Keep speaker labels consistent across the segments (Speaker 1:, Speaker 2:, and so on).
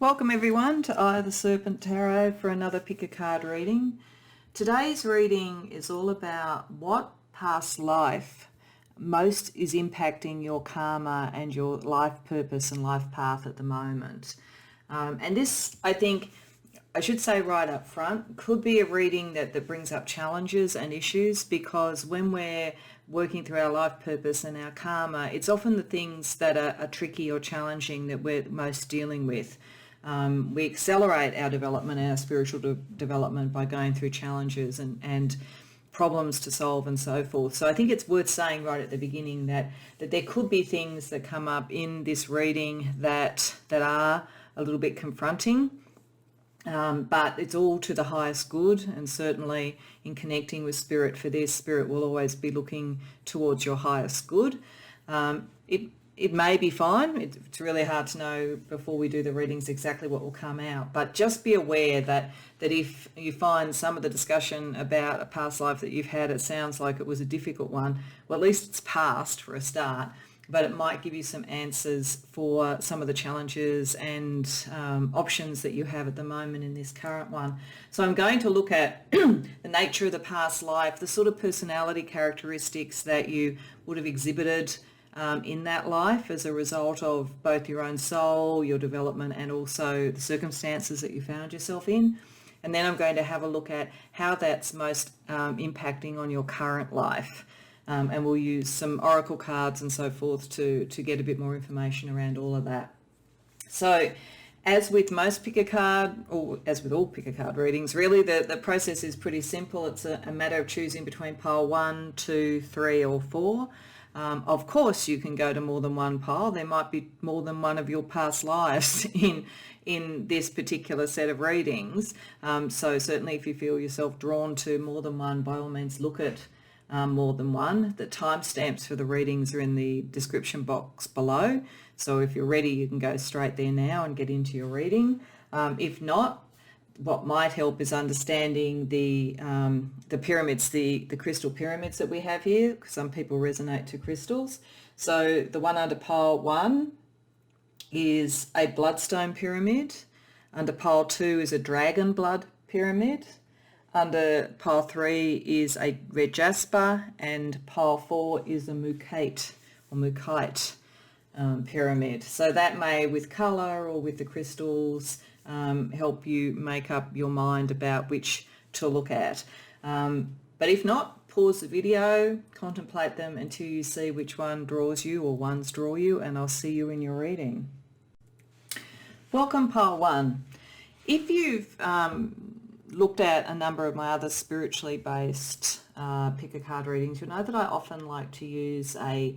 Speaker 1: Welcome everyone to Eye of the Serpent Tarot for another pick a card reading. Today's reading is all about what past life most is impacting your karma and your life purpose and life path at the moment. And this, I think, I should say right up front, could be a reading that brings up challenges and issues, because when we're working through our life purpose and our karma, it's often the things that are tricky or challenging that we're most dealing with. We accelerate our development, our spiritual development, by going through challenges and problems to solve and so forth. So I think it's worth saying right at the beginning that there could be things that come up in this reading that are a little bit confronting, but it's all to the highest good, and certainly in connecting with Spirit for this, Spirit will always be looking towards your highest good. It may be fine. It's really hard to know before we do the readings exactly what will come out, but just be aware that if you find some of the discussion about a past life that you've had, it sounds like it was a difficult one, well, at least it's past for a start, but it might give you some answers for some of the challenges and options that you have at the moment in this current one. So I'm going to look at the nature of the past life, the sort of personality characteristics that you would have exhibited in that life as a result of both your own soul, your development, and also the circumstances that you found yourself in. And then I'm going to have a look at how that's most impacting on your current life. And we'll use some oracle cards and so forth to get a bit more information around all of that. So as with most pick a card, or as with all pick a card readings, really the process is pretty simple. It's a matter of choosing between pile 1, 2, 3 or 4. Of course, you can go to more than one pile. There might be more than one of your past lives in this particular set of readings. So certainly if you feel yourself drawn to more than one, by all means look at more than one. The timestamps for the readings are in the description box below. So if you're ready, you can go straight there now and get into your reading. If not, what might help is understanding the pyramids, the crystal pyramids that we have here, because some people resonate to crystals. So the one under pile 1 is a bloodstone pyramid. Under pile 2 is a dragon blood pyramid. Under pile 3 is a red jasper, and pile 4 is a mukite or mukite pyramid. So that may, with colour or with the crystals, help you make up your mind about which to look at. But if not, pause the video, contemplate them until you see which one draws you or ones draw you, and I'll see you in your reading. Welcome pile 1. If you've looked at a number of my other spiritually based pick a card readings, you'll know that I often like to use a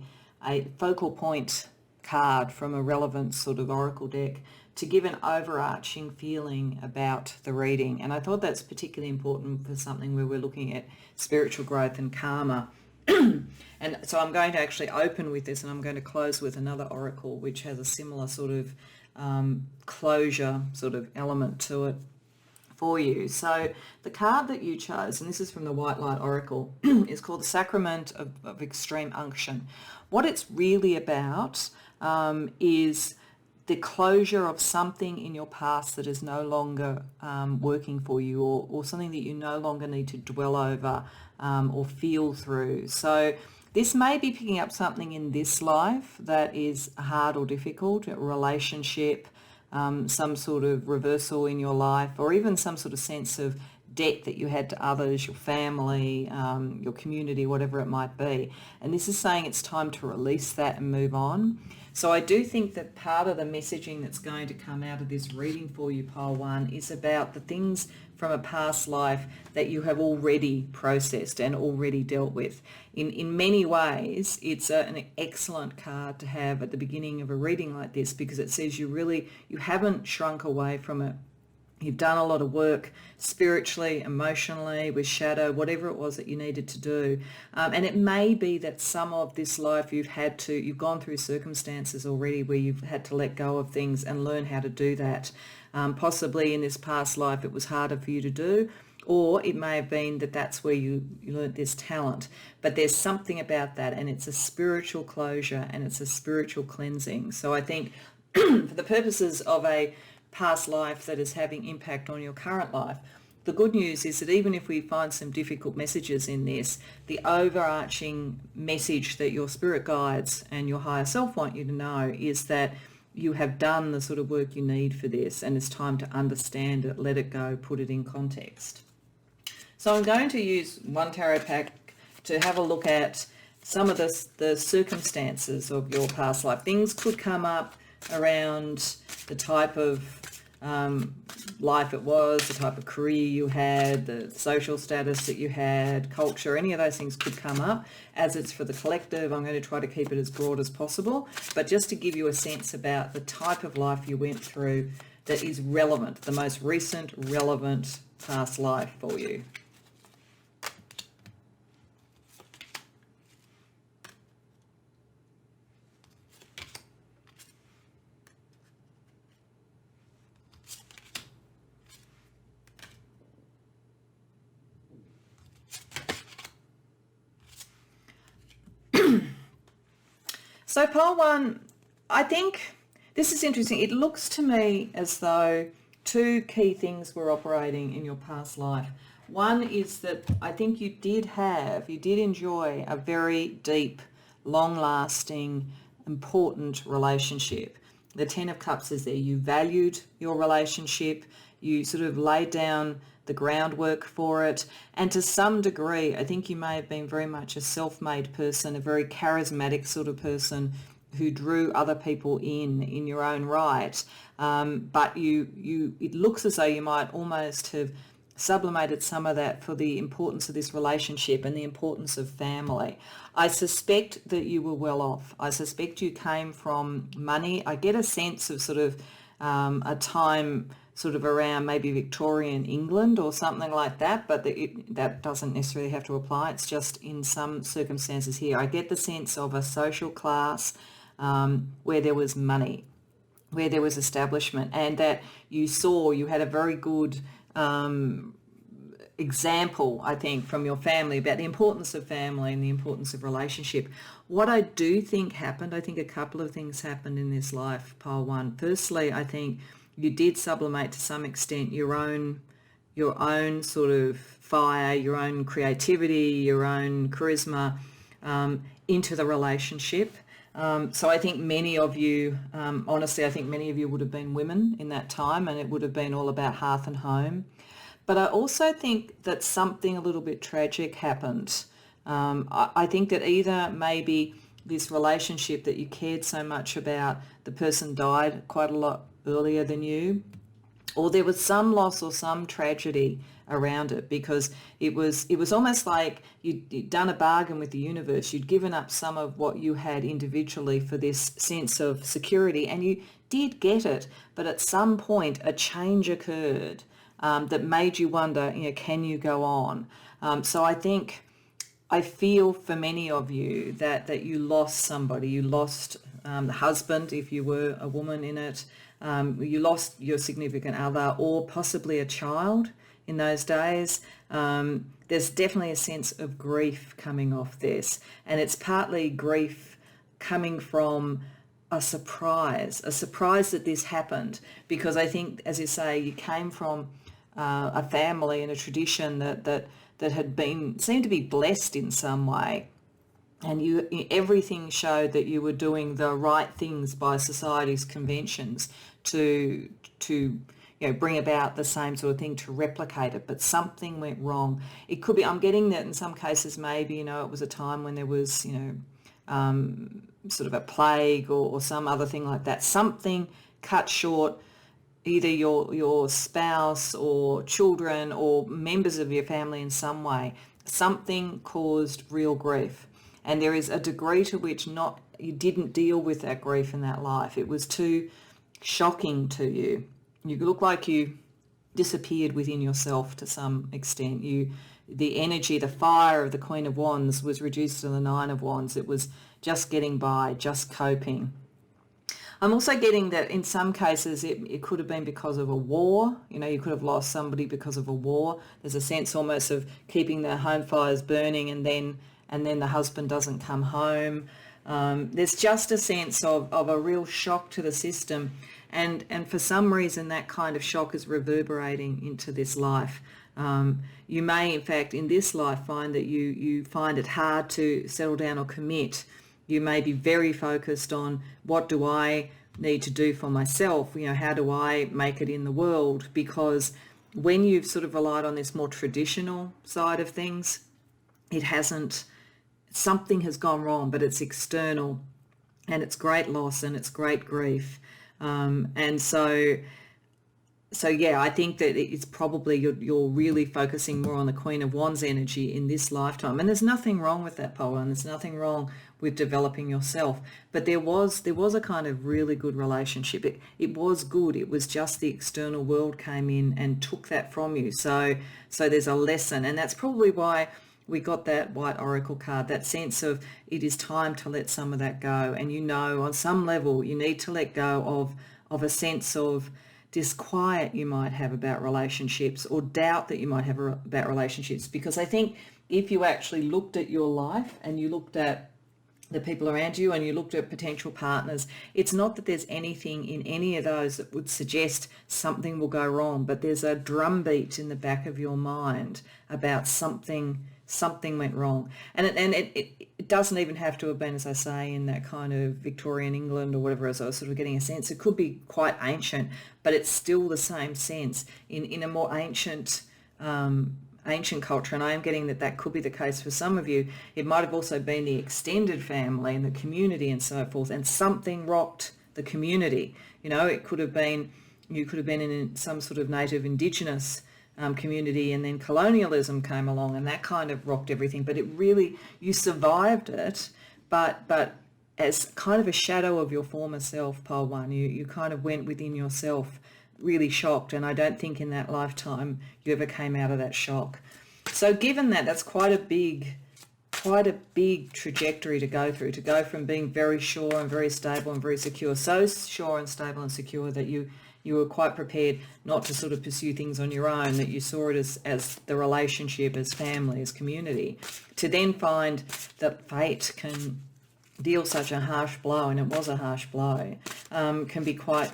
Speaker 1: focal point card from a relevant sort of oracle deck to give an overarching feeling about the reading. And I thought that's particularly important for something where we're looking at spiritual growth and karma. And so I'm going to actually open with this, and I'm going to close with another oracle which has a similar sort of closure sort of element to it for you. So the card that you chose, and this is from the White Light Oracle, is called the Sacrament of Extreme Unction. What it's really about is the closure of something in your past that is no longer working for you, or something that you no longer need to dwell over or feel through. So this may be picking up something in this life that is hard or difficult, a relationship, some sort of reversal in your life, or even some sort of sense of debt that you had to others, your family, your community, whatever it might be. And this is saying it's time to release that and move on. So I do think that part of the messaging that's going to come out of this reading for you, pile 1, is about the things from a past life that you have already processed and already dealt with. In many ways, it's an excellent card to have at the beginning of a reading like this, because it says you haven't shrunk away from it. You've done a lot of work spiritually, emotionally, with shadow, whatever it was that you needed to do. And it may be that some of this life you've gone through circumstances already where you've had to let go of things and learn how to do that. Possibly in this past life it was harder for you to do, or it may have been that that's where you learnt this talent. But there's something about that, and it's a spiritual closure and it's a spiritual cleansing. So I think for the purposes of a past life that is having impact on your current life. The good news is that even if we find some difficult messages in this, the overarching message that your spirit guides and your higher self want you to know is that you have done the sort of work you need for this, and it's time to understand it, let it go, put it in context. So I'm going to use one tarot pack to have a look at some of the circumstances of your past life. Things could come up around the type of life it was, the type of career you had, the social status that you had, culture, any of those things could come up. As it's for the collective, I'm going to try to keep it as broad as possible, but just to give you a sense about the type of life you went through that is relevant, the most recent relevant past life for you. So pile one, I think this is interesting. It looks to me as though two key things were operating in your past life. One is that I think you did enjoy a very deep, long-lasting, important relationship. The Ten of Cups is there. You valued your relationship. You sort of laid down the groundwork for it. And to some degree, I think you may have been very much a self-made person, a very charismatic sort of person who drew other people in your own right. But it looks as though you might almost have sublimated some of that for the importance of this relationship and the importance of family. I suspect that you were well off. I suspect you came from money. I get a sense of sort of a time sort of around maybe Victorian England or something like that, but that doesn't necessarily have to apply. It's just in some circumstances here. I get the sense of a social class where there was money, where there was establishment, and that you had a very good example, I think, from your family about the importance of family and the importance of relationship. What I do think happened, I think a couple of things happened in this life, pile one. Firstly, I think you did sublimate to some extent your own sort of fire, your own creativity, your own charisma into the relationship. So I think many of you, honestly, I think many of you would have been women in that time, and it would have been all about hearth and home. But I also think that something a little bit tragic happened. I think that either maybe this relationship that you cared so much about, the person died quite a lot earlier than you, or there was some loss or some tragedy around it, because it was almost like you'd done a bargain with the universe. You'd given up some of what you had individually for this sense of security, and you did get it, but at some point a change occurred that made you wonder, can you go on? So I feel for many of you that you lost somebody. You lost the husband, if you were a woman in it. You lost your significant other, or possibly a child in those days. There's definitely a sense of grief coming off this, and it's partly grief coming from a surprise that this happened, because I think, as you say, you came from a family and a tradition that seemed to be blessed in some way. And everything showed that you were doing the right things by society's conventions to bring about the same sort of thing, to replicate it. But something went wrong. It could be, I'm getting that in some cases, maybe, it was a time when there was, sort of a plague or some other thing like that. Something cut short either your spouse or children or members of your family in some way. Something caused real grief. And there is a degree to which you didn't deal with that grief in that life. It was too shocking to you. You look like you disappeared within yourself to some extent. The energy, the fire of the Queen of Wands was reduced to the Nine of Wands. It was just getting by, just coping. I'm also getting that in some cases it could have been because of a war. You could have lost somebody because of a war. There's a sense almost of keeping the home fires burning, and then the husband doesn't come home. There's just a sense of a real shock to the system. And for some reason that kind of shock is reverberating into this life. You may in fact in this life find that you find it hard to settle down or commit. You may be very focused on, what do I need to do for myself? How do I make it in the world? Because when you've sort of relied on this more traditional side of things, something has gone wrong, but it's external, and it's great loss and it's great grief. And so yeah, I think that it's probably you're really focusing more on the Queen of Wands energy in this lifetime. And there's nothing wrong with that, Paula, and there's nothing wrong with developing yourself. But there was a kind of really good relationship. It was good. It was just the external world came in and took that from you. So there's a lesson, and that's probably why we got that white oracle card, that sense of it is time to let some of that go. And on some level you need to let go of a sense of disquiet you might have about relationships, or doubt that you might have about relationships. Because I think if you actually looked at your life and you looked at the people around you and you looked at potential partners, it's not that there's anything in any of those that would suggest something will go wrong, but there's a drumbeat in the back of your mind about something went wrong. And it doesn't even have to have been, as I say, in that kind of Victorian England or whatever, as I was sort of getting a sense. It could be quite ancient, but it's still the same sense in a more ancient culture. And I am getting that could be the case for some of you. It might have also been the extended family and the community and so forth, and something rocked the community. It could have been, you could have been in some sort of native indigenous community, and then colonialism came along and that kind of rocked everything. But you survived it, but as kind of a shadow of your former self, Pole One. You kind of went within yourself, really shocked, and I don't think in that lifetime you ever came out of that shock. So given that, that's quite a big trajectory to go through, to go from being very sure and very stable and very secure, so sure and stable and secure that you were quite prepared not to sort of pursue things on your own, that you saw it as the relationship, as family, as community, to then find that fate can deal such a harsh blow, and it was a harsh blow, can be quite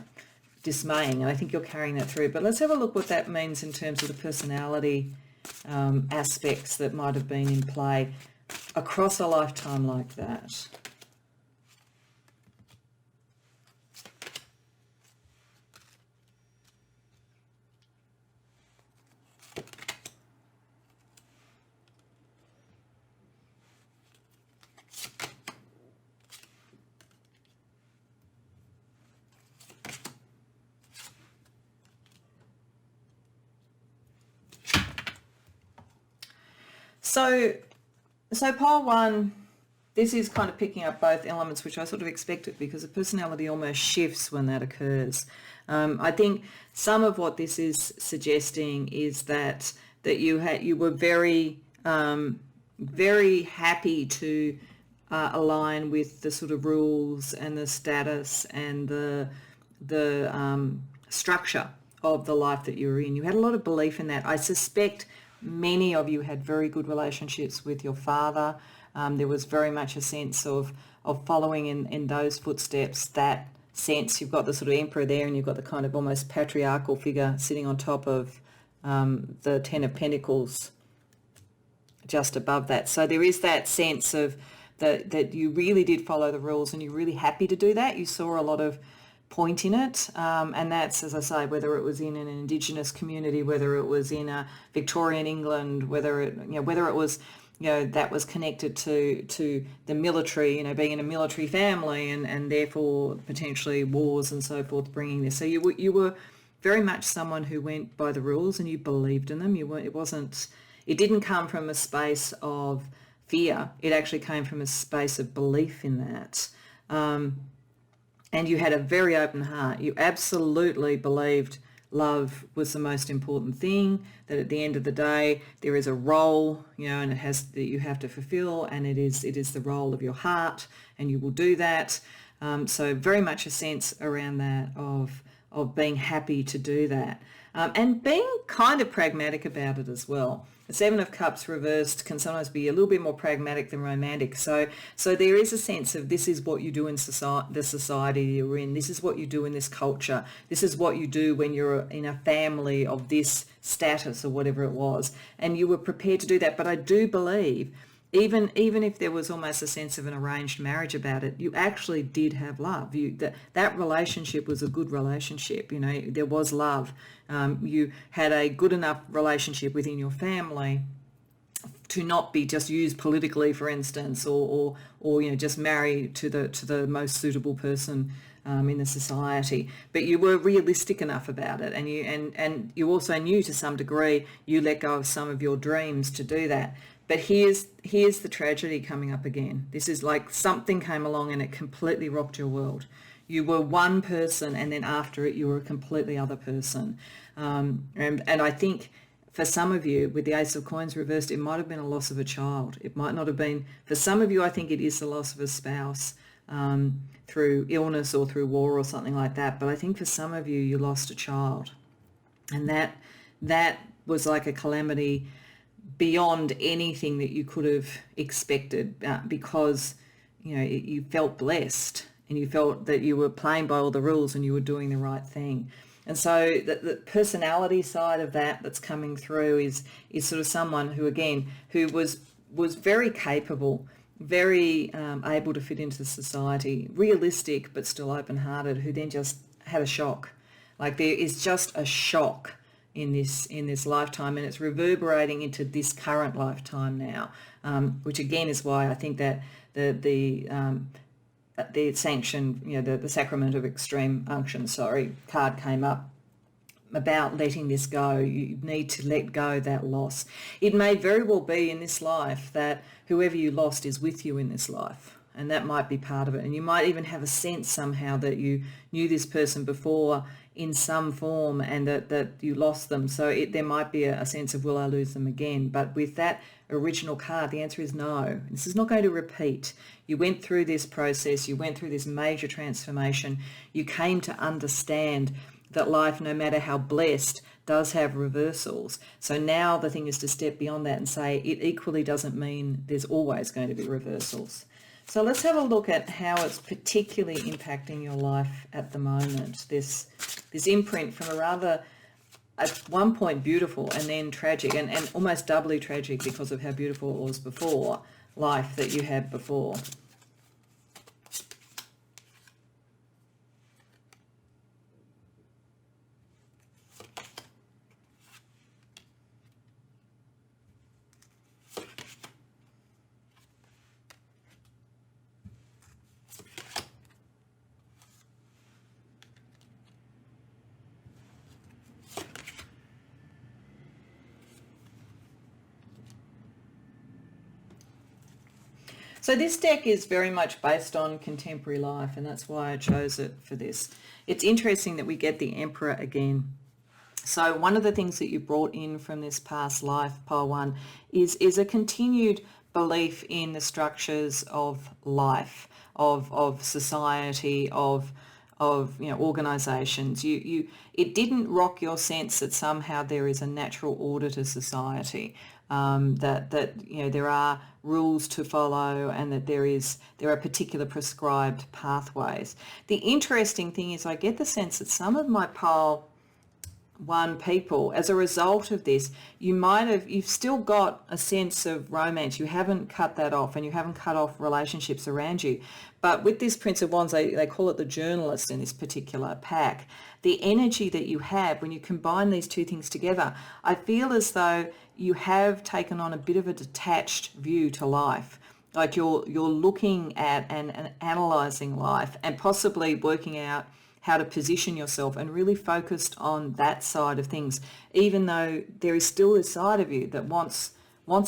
Speaker 1: dismaying. And I think you're carrying that through. But let's have a look what that means in terms of the personality aspects that might have been in play across a lifetime like that. So pile one, this is kind of picking up both elements, which I sort of expected, because the personality almost shifts when that occurs. I think some of what this is suggesting is that you were very very happy to align with the sort of rules and the status and the structure of the life that you were in. You had a lot of belief in that. I suspect many of you had very good relationships with your father. There was very much a sense of following in those footsteps, that sense. You've got the sort of emperor there, and you've got the kind of almost patriarchal figure sitting on top of the Ten of Pentacles just above that. So there is that sense of that you really did follow the rules, and you're really happy to do that. You saw a lot of point in it, and that's, as I say, whether it was in an Indigenous community, whether it was in a Victorian England, whether it was that was connected to the military, being in a military family, and therefore potentially wars and so forth, bringing this. So you were very much someone who went by the rules, and you believed in them. It didn't come from a space of fear. It actually came from a space of belief in that. And you had a very open heart. You absolutely believed love was the most important thing, that at the end of the day there is a role, and that you have to fulfill, and it is the role of your heart, and you will do that. So very much a sense around that of of being happy to do that, and being kind of pragmatic about it as well. The Seven of Cups reversed can sometimes be a little bit more pragmatic than romantic. So there is a sense of this is what you do in the society you're in. This is what you do in this culture. This is what you do when you're in a family of this status or whatever it was. And you were prepared to do that. But I do believe even if there was almost a sense of an arranged marriage about it, you actually did have love. That relationship was a good relationship. There was love. You had a good enough relationship within your family to not be just used politically, for instance, or just marry to the most suitable person in the society. But you were realistic enough about it, and you also knew to some degree you let go of some of your dreams to do that. But here's the tragedy coming up again. This is like something came along and it completely rocked your world. You were one person, and then after it, you were a completely other person. And I think for some of you, with the Ace of Coins reversed, it might have been a loss of a child. It might not have been. For some of you, I think it is the loss of a spouse through illness or through war or something like that. But I think for some of you, you lost a child. And that was like a calamity beyond anything that you could have expected, because you felt blessed and you felt that you were playing by all the rules and you were doing the right thing. And so the personality side of that's coming through is sort of someone who was very capable, very able to fit into society, realistic but still open-hearted, who then just had a shock. Like there is just a shock in this lifetime, and it's reverberating into this current lifetime now, which again is why I think that the sanction, the sacrament of extreme unction, card came up about letting this go. You need to let go that loss. It may very well be in this life that whoever you lost is with you in this life, and that might be part of it. And you might even have a sense somehow that you knew this person before in some form, and that you lost them. So there might be a sense of, will I lose them again? But with that original card, the answer is no. This is not going to repeat. You went through this process. You went through this major transformation. You came to understand that life, no matter how blessed, does have reversals. So now the thing is to step beyond that and say it equally doesn't mean there's always going to be reversals. So let's have a look at how it's particularly impacting your life at the moment. This imprint from a rather, at one point, beautiful and then tragic, and almost doubly tragic because of how beautiful it was before, life that you had before. So this deck is very much based on contemporary life, and that's why I chose it for this. It's interesting that we get the Emperor again. So one of the things that you brought in from this past life, Pile 1, is a continued belief in the structures of life, of society, of organisations. It didn't rock your sense that somehow there is a natural order to society. That there are rules to follow, and that there are particular prescribed pathways. The interesting thing is I get the sense that some of my Pile 1 people, as a result of this, you've still got a sense of romance. You haven't cut that off, and you haven't cut off relationships around you. But with this Prince of Wands, they call it the journalist in this particular pack. The energy that you have when you combine these two things together, I feel as though you have taken on a bit of a detached view to life. Like you're looking at and analysing life, and possibly working out how to position yourself, and really focused on that side of things, even though there is still this side of you that wants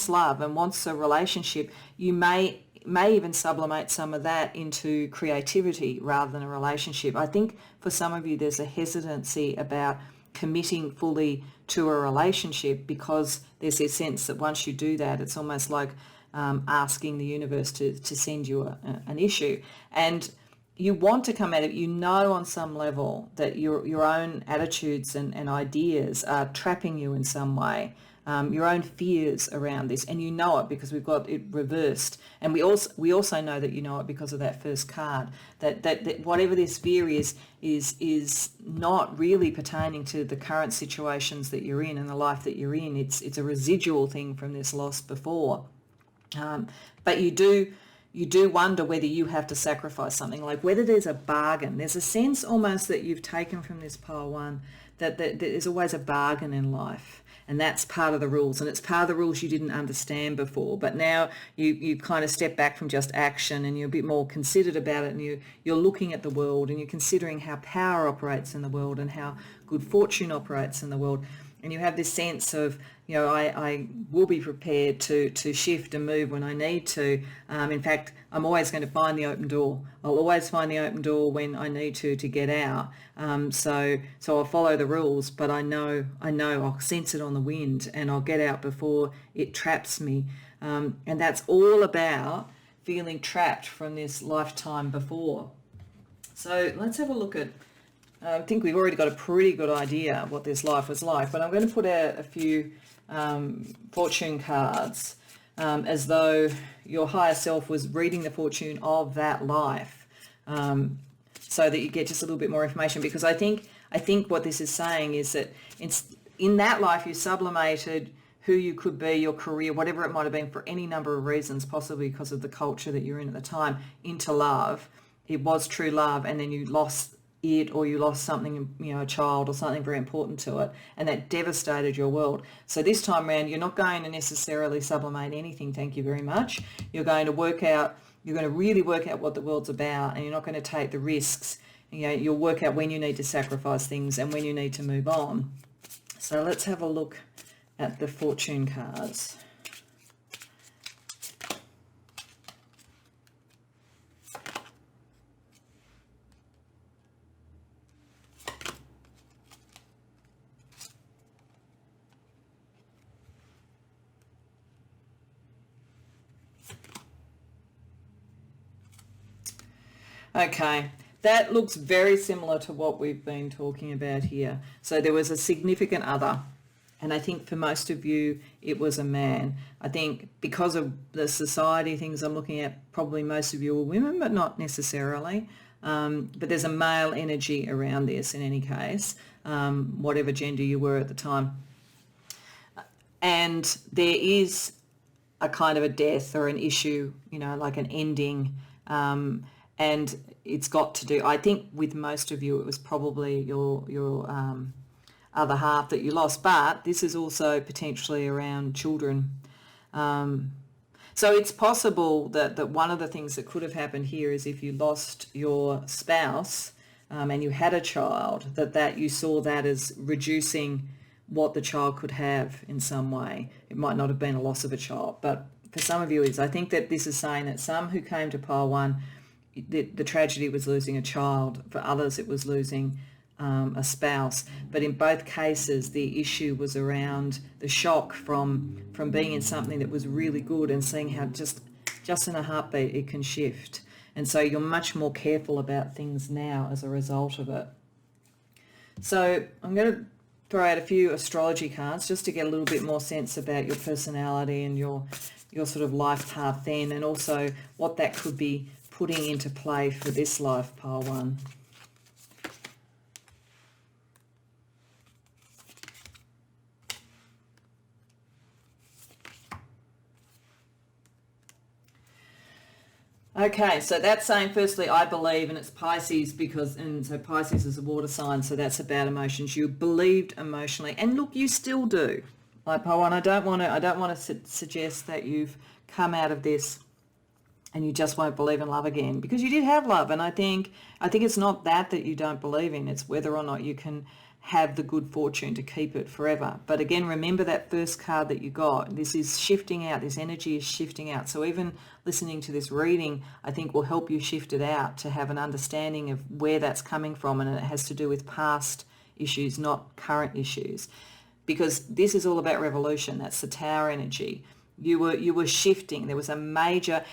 Speaker 1: love and wants a relationship. You may even sublimate some of that into creativity rather than a relationship. I think for some of you there's a hesitancy about committing fully to a relationship, because there's a sense that once you do that, it's almost like asking the universe to send you an issue. And you want to come at it, you know on some level that your own attitudes and ideas are trapping you in some way, your own fears around this, and you know it because we've got it reversed. And we also know that you know it because of that first card, that whatever this fear is not really pertaining to the current situations that you're in and the life that you're in. It's a residual thing from this loss before. But you do wonder whether you have to sacrifice something, like whether there's a bargain. There's a sense almost that you've taken from this pile one that there's always a bargain in life, and that's part of the rules, and it's part of the rules you didn't understand before, but now you kind of step back from just action and you're a bit more considered about it, and you're looking at the world and you're considering how power operates in the world and how good fortune operates in the world. And you have this sense of, I will be prepared to shift and move when I need to. In fact, I'm always going to find the open door. I'll always find the open door when I need to get out. So I'll follow the rules, but I know I'll sense it on the wind and I'll get out before it traps me. And that's all about feeling trapped from this lifetime before. So let's have a look at, I think we've already got a pretty good idea of what this life was like, but I'm going to put out a few fortune cards as though your higher self was reading the fortune of that life, so that you get just a little bit more information. Because I think what this is saying is that in that life you sublimated who you could be, your career, whatever it might have been, for any number of reasons, possibly because of the culture that you're in at the time, into love. It was true love, and then you lost it, or you lost something, a child or something very important to it, and that devastated your world. So this time around, you're not going to necessarily sublimate anything, thank you very much. You're going to really work out what the world's about, and you're not going to take the risks. You'll work out when you need to sacrifice things and when you need to move on. So let's have a look at the fortune cards. Okay, that looks very similar to what we've been talking about here. So there was a significant other, and I think for most of you it was a man. I think because of the society things I'm looking at, probably most of you are women, but not necessarily. But there's a male energy around this in any case, whatever gender you were at the time. And there is a kind of a death or an issue, like an ending. And it's got to do, I think with most of you, it was probably your other half that you lost, but this is also potentially around children. So it's possible that one of the things that could have happened here is if you lost your spouse and you had a child, that you saw that as reducing what the child could have in some way. It might not have been a loss of a child, but for some of you it is. I think that this is saying that some who came to pile one, the tragedy was losing a child. For others it was losing a spouse. But in both cases the issue was around the shock from being in something that was really good and seeing how just in a heartbeat it can shift. And so you're much more careful about things now as a result of it. So I'm going to throw out a few astrology cards just to get a little bit more sense about your personality and your sort of life path then, and also what that could be putting into play for this life, pile one. Okay, so that's saying firstly, I believe, and it's Pisces so Pisces is a water sign, so that's about emotions. You believed emotionally, and look, you still do. Like pile one, I don't want to suggest that you've come out of this and you just won't believe in love again, because you did have love, and I think it's not that you don't believe in, it's whether or not you can have the good fortune to keep it forever. But again, remember that first card that you got. This is shifting out, this energy is shifting out. So even listening to this reading, I think will help you shift it out to have an understanding of where that's coming from, and it has to do with past issues, not current issues. Because this is all about revolution. That's the Tower energy. You were shifting. There was a major,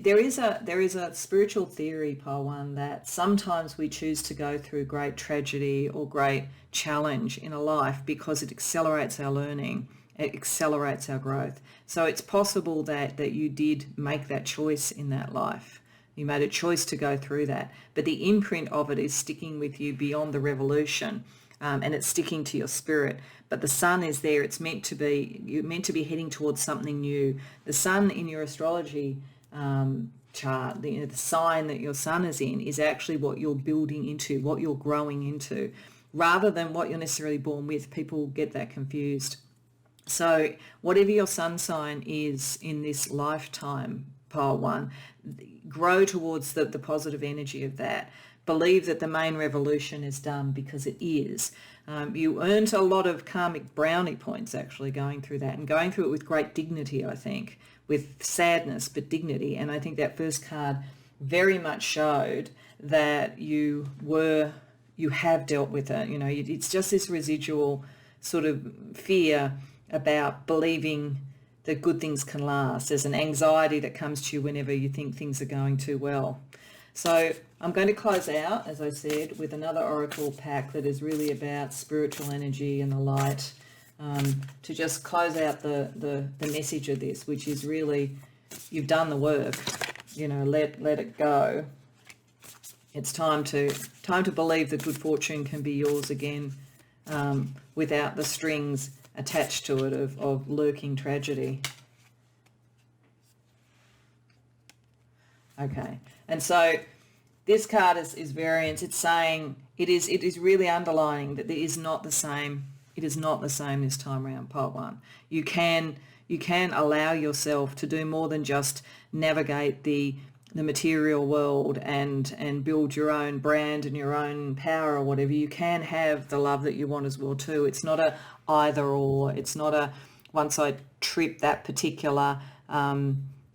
Speaker 1: there is a spiritual theory, Pile One, that sometimes we choose to go through great tragedy or great challenge in a life because it accelerates our learning, it accelerates our growth. So it's possible that you did make that choice in that life. You made a choice to go through that, but the imprint of it is sticking with you beyond the revolution, and it's sticking to your spirit. But the sun is there. It's meant to be. You're meant to be heading towards something new. The sun in your astrology chart, the sign that your sun is in, is actually what you're building into, what you're growing into, rather than what you're necessarily born with. People get that confused. So whatever your sun sign is in this lifetime, Pile One, grow towards the positive energy of that. Believe that the main revolution is done, because it is. You earned a lot of karmic brownie points actually going through that, and going through it with great dignity, I think, with sadness but dignity. And I think that first card very much showed that you have dealt with it. You know, it's just this residual sort of fear about believing that good things can last. There's an anxiety that comes to you whenever you think things are going too well. So I'm going to close out, as I said, with another oracle pack that is really about spiritual energy and the light, to just close out the message of this, which is really, you've done the work, you know, let it go. It's time to believe that good fortune can be yours again, without the strings attached to it of lurking tragedy. Okay, and so this card is variance. It's saying it is really underlining that it is not the same. It is not the same this time around, Pile One. You can allow yourself to do more than just navigate the material world and build your own brand and your own power or whatever. You can have the love that you want as well too. It's not a either or. It's not a once I trip that particular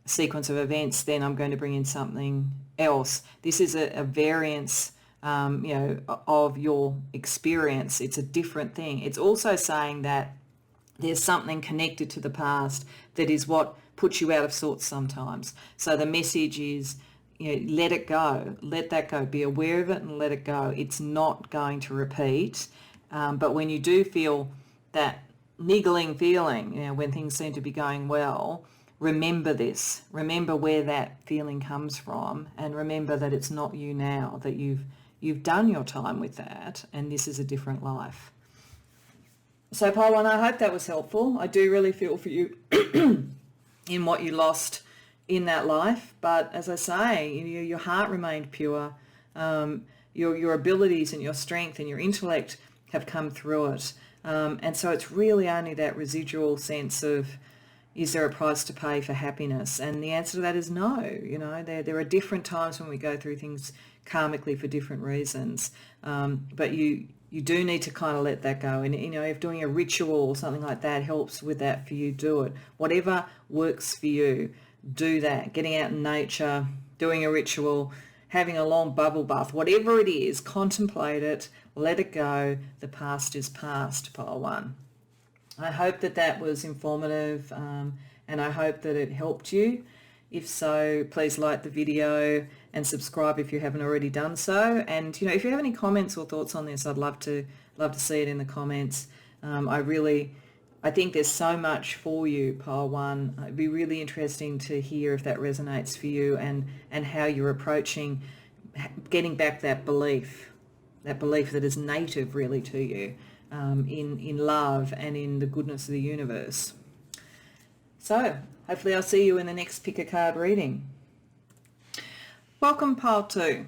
Speaker 1: sequence of events, then I'm going to bring in something else. This is a variance, of your experience. It's a different thing. It's also saying that there's something connected to the past that is what puts you out of sorts sometimes. So the message is, let it go, let that go, be aware of it and let it go. It's not going to repeat. But when you do feel that niggling feeling, when things seem to be going well, remember this, remember where that feeling comes from, and remember that it's not you now, that you've done your time with that, and this is a different life. So Pile One, I hope that was helpful. I do really feel for you in what you lost in that life, but as I say, your heart remained pure. Your abilities and your strength and your intellect have come through it, and so it's really only that residual sense of, is there a price to pay for happiness? And the answer to that is no. There are different times when we go through things karmically for different reasons, but you do need to kind of let that go. And if doing a ritual or something like that helps with that for you, do it. Whatever works for you, do that. Getting out in nature, doing a ritual, having a long bubble bath, whatever it is, contemplate it, let it go. The past is past, Pile One. I hope that was informative, and I hope that it helped you. If so, please like the video and subscribe if you haven't already done so. And if you have any comments or thoughts on this, I'd love to see it in the comments. I think there's so much for you, Pile One. It'd be really interesting to hear if that resonates for you, and how you're approaching getting back that belief that is native really to you, in love and in the goodness of the universe. So hopefully I'll see you in the next pick a card reading. Welcome, Pile Two.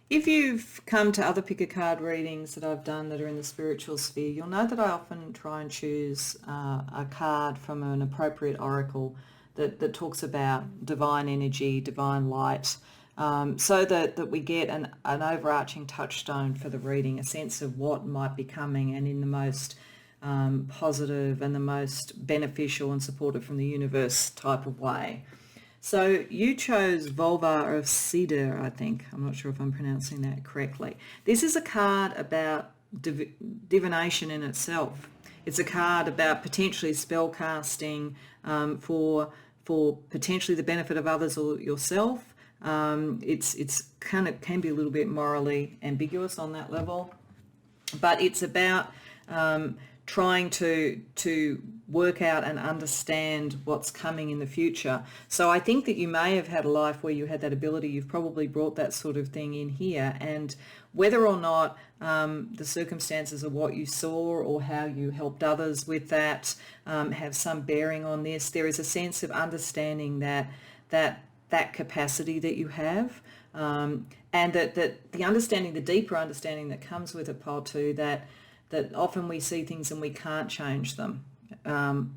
Speaker 1: If you've come to other pick a card readings that I've done that are in the spiritual sphere, you'll know that I often try and choose a card from an appropriate oracle that talks about divine energy, divine light, so that we get an overarching touchstone for the reading, a sense of what might be coming, and in the most positive and the most beneficial and supportive from the universe type of way. So you chose Vulva of Cedar, I think. I'm not sure if I'm pronouncing that correctly. This is a card about divination in itself. It's a card about potentially spell casting for for potentially the benefit of others or yourself. It's kind of can be a little bit morally ambiguous on that level, but it's about trying to work out and understand what's coming in the future. So I think that you may have had a life where you had that ability. You've probably brought that sort of thing in here, and whether or not the circumstances of what you saw or how you helped others with that have some bearing on this, there is a sense of understanding that capacity that you have, and that the understanding, the deeper understanding that comes with it, Pile 2, that often we see things and we can't change them.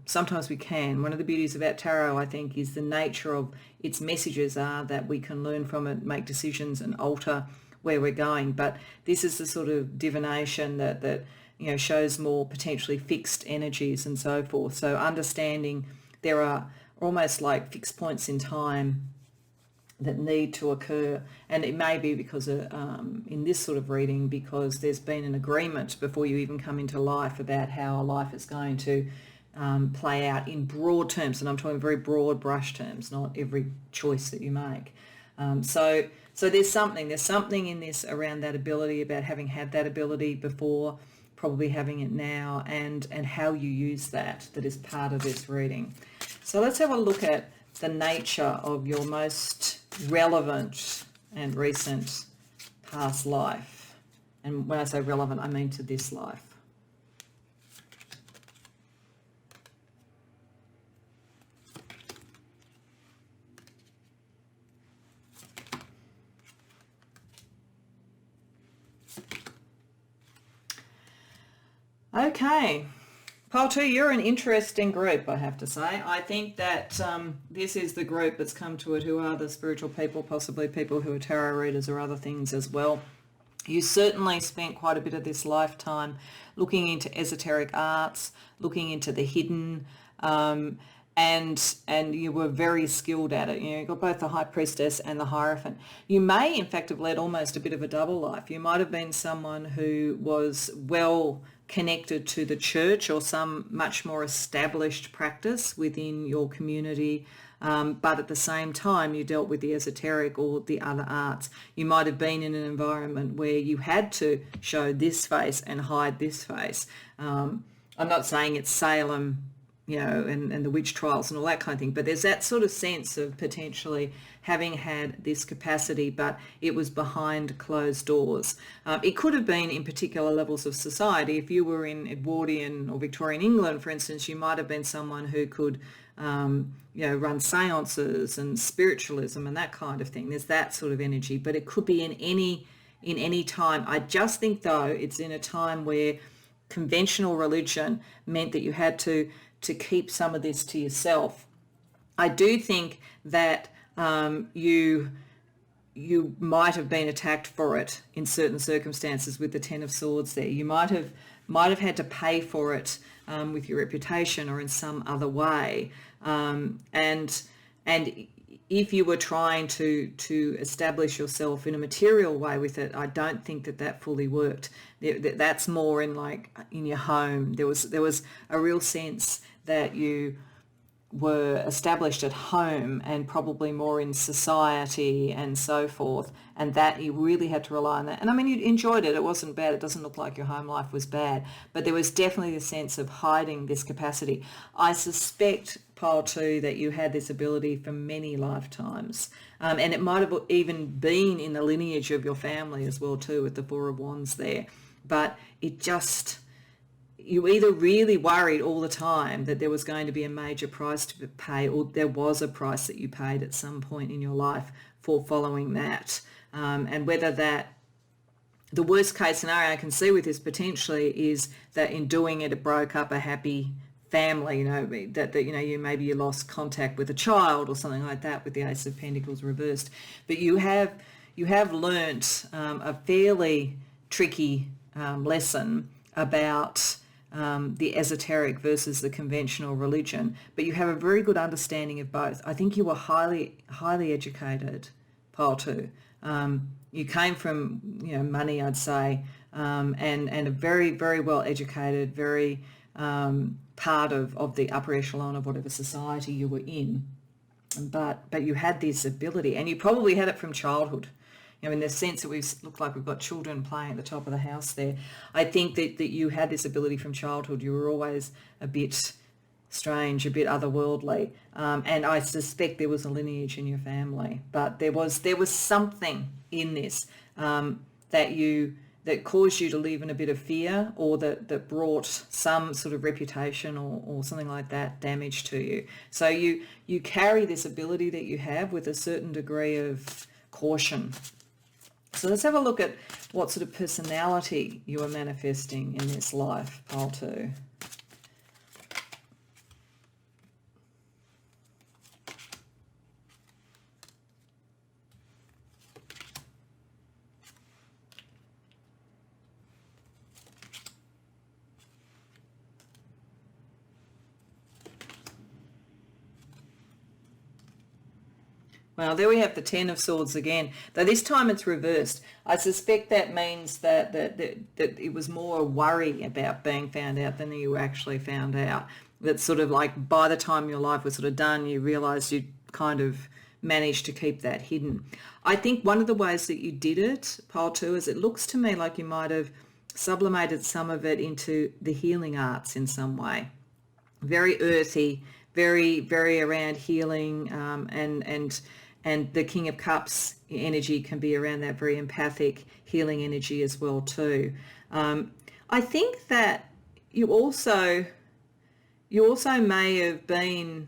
Speaker 1: Sometimes we can. One of the beauties about tarot, I think, is the nature of its messages are that we can learn from it, make decisions and alter where we're going. But this is the sort of divination that shows more potentially fixed energies and so forth. So understanding there are almost like fixed points in time that need to occur, and it may be because in this sort of reading, because there's been an agreement before you even come into life about how a life is going to play out in broad terms, and I'm talking very broad brush terms, not every choice that you make. So there's something in this around that ability, about having had that ability before, probably having it now, and how you use that is part of this reading. So let's have a look at the nature of your most relevant and recent past life. And when I say relevant, I mean to this life. Okay. Pile 2, you're an interesting group, I have to say. I think that this is the group that's come to it who are the spiritual people, possibly people who are tarot readers or other things as well. You certainly spent quite a bit of this lifetime looking into esoteric arts, looking into the hidden, and you were very skilled at it. You got both the High Priestess and the Hierophant. You may, in fact, have led almost a bit of a double life. You might have been someone who was well connected to the church or some much more established practice within your community, but at the same time you dealt with the esoteric or the other arts. You might have been in an environment where you had to show this face and hide this face. I'm not saying it's Salem, and the witch trials and all that kind of thing, but there's that sort of sense of potentially having had this capacity, but it was behind closed doors. It could have been in particular levels of society. If you were in Edwardian or Victorian England, for instance, you might have been someone who could run seances and spiritualism and that kind of thing. There's that sort of energy, but it could be in any time. I just think, though, it's in a time where conventional religion meant that you had to keep some of this to yourself. I do think that you might have been attacked for it in certain circumstances with the Ten of Swords there. You might have had to pay for it with your reputation or in some other way. And if you were trying to establish yourself in a material way with it, I don't think that fully worked. That's more in your home. There was a real sense that you were established at home and probably more in society and so forth, and that you really had to rely on that. And I mean, you enjoyed it. It wasn't bad. It doesn't look like your home life was bad, but there was definitely a sense of hiding this capacity. I suspect, Pile 2, that you had this ability for many lifetimes, and it might have even been in the lineage of your family as well too, with the Four of Wands there. But you either really worried all the time that there was going to be a major price to pay, or there was a price that you paid at some point in your life for following that. And whether that, the worst case scenario I can see with this potentially is that in doing it, it broke up a happy family, maybe you lost contact with a child or something like that with the Ace of Pentacles reversed. But you have learnt a fairly tricky lesson about the esoteric versus the conventional religion, but you have a very good understanding of both. I think you were highly educated, Pile 2. You came from money, I'd say, and a very, very well educated, very part of the upper echelon of whatever society you were in. but you had this ability, and you probably had it from childhood. You know, in the sense that we look like we've got children playing at the top of the house there. I think that you had this ability from childhood. You were always a bit strange, a bit otherworldly, and I suspect there was a lineage in your family. But there was something in this that caused you to live in a bit of fear, or that brought some sort of reputation or something like that damage to you. So you carry this ability that you have with a certain degree of caution. So let's have a look at what sort of personality you are manifesting in this life, pile 2. Well, there we have the Ten of Swords again, though this time it's reversed. I suspect that means that it was more a worry about being found out than you actually found out. That sort of like by the time your life was sort of done, you realised you kind of managed to keep that hidden. I think one of the ways that you did it, pile 2, is it looks to me like you might have sublimated some of it into the healing arts in some way. Very earthy, very, very around healing, and the King of Cups energy can be around that very empathic healing energy as well too. I think that you also may have been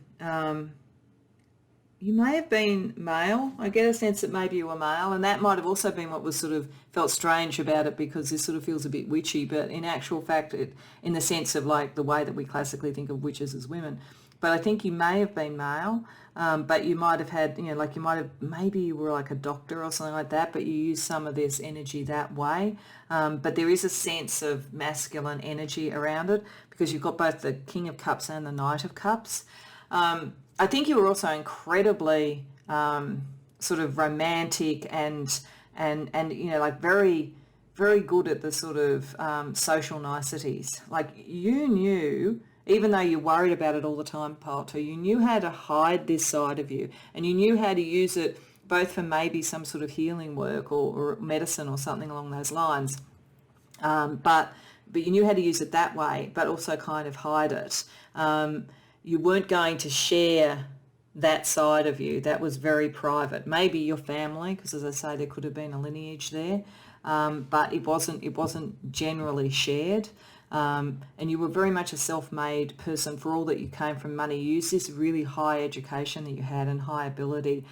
Speaker 1: male. I get a sense that maybe you were male, and that might have also been what was sort of felt strange about it, because this sort of feels a bit witchy, but in actual fact, in the sense of like the way that we classically think of witches as women. But I think you may have been male, but you might have had, maybe you were like a doctor or something like that, but you used some of this energy that way. But there is a sense of masculine energy around it, because you've got both the King of Cups and the Knight of Cups. I think you were also incredibly sort of romantic and like very, very good at the sort of social niceties. Like you knew, even though you worried about it all the time, pile 2, you knew how to hide this side of you, and you knew how to use it both for maybe some sort of healing work or medicine or something along those lines. But you knew how to use it that way, but also kind of hide it. You weren't going to share that side of you. That was very private. Maybe your family, because as I say, there could have been a lineage there, but it wasn't generally shared. And you were very much a self-made person for all that you came from money. You used this really high education that you had and high ability.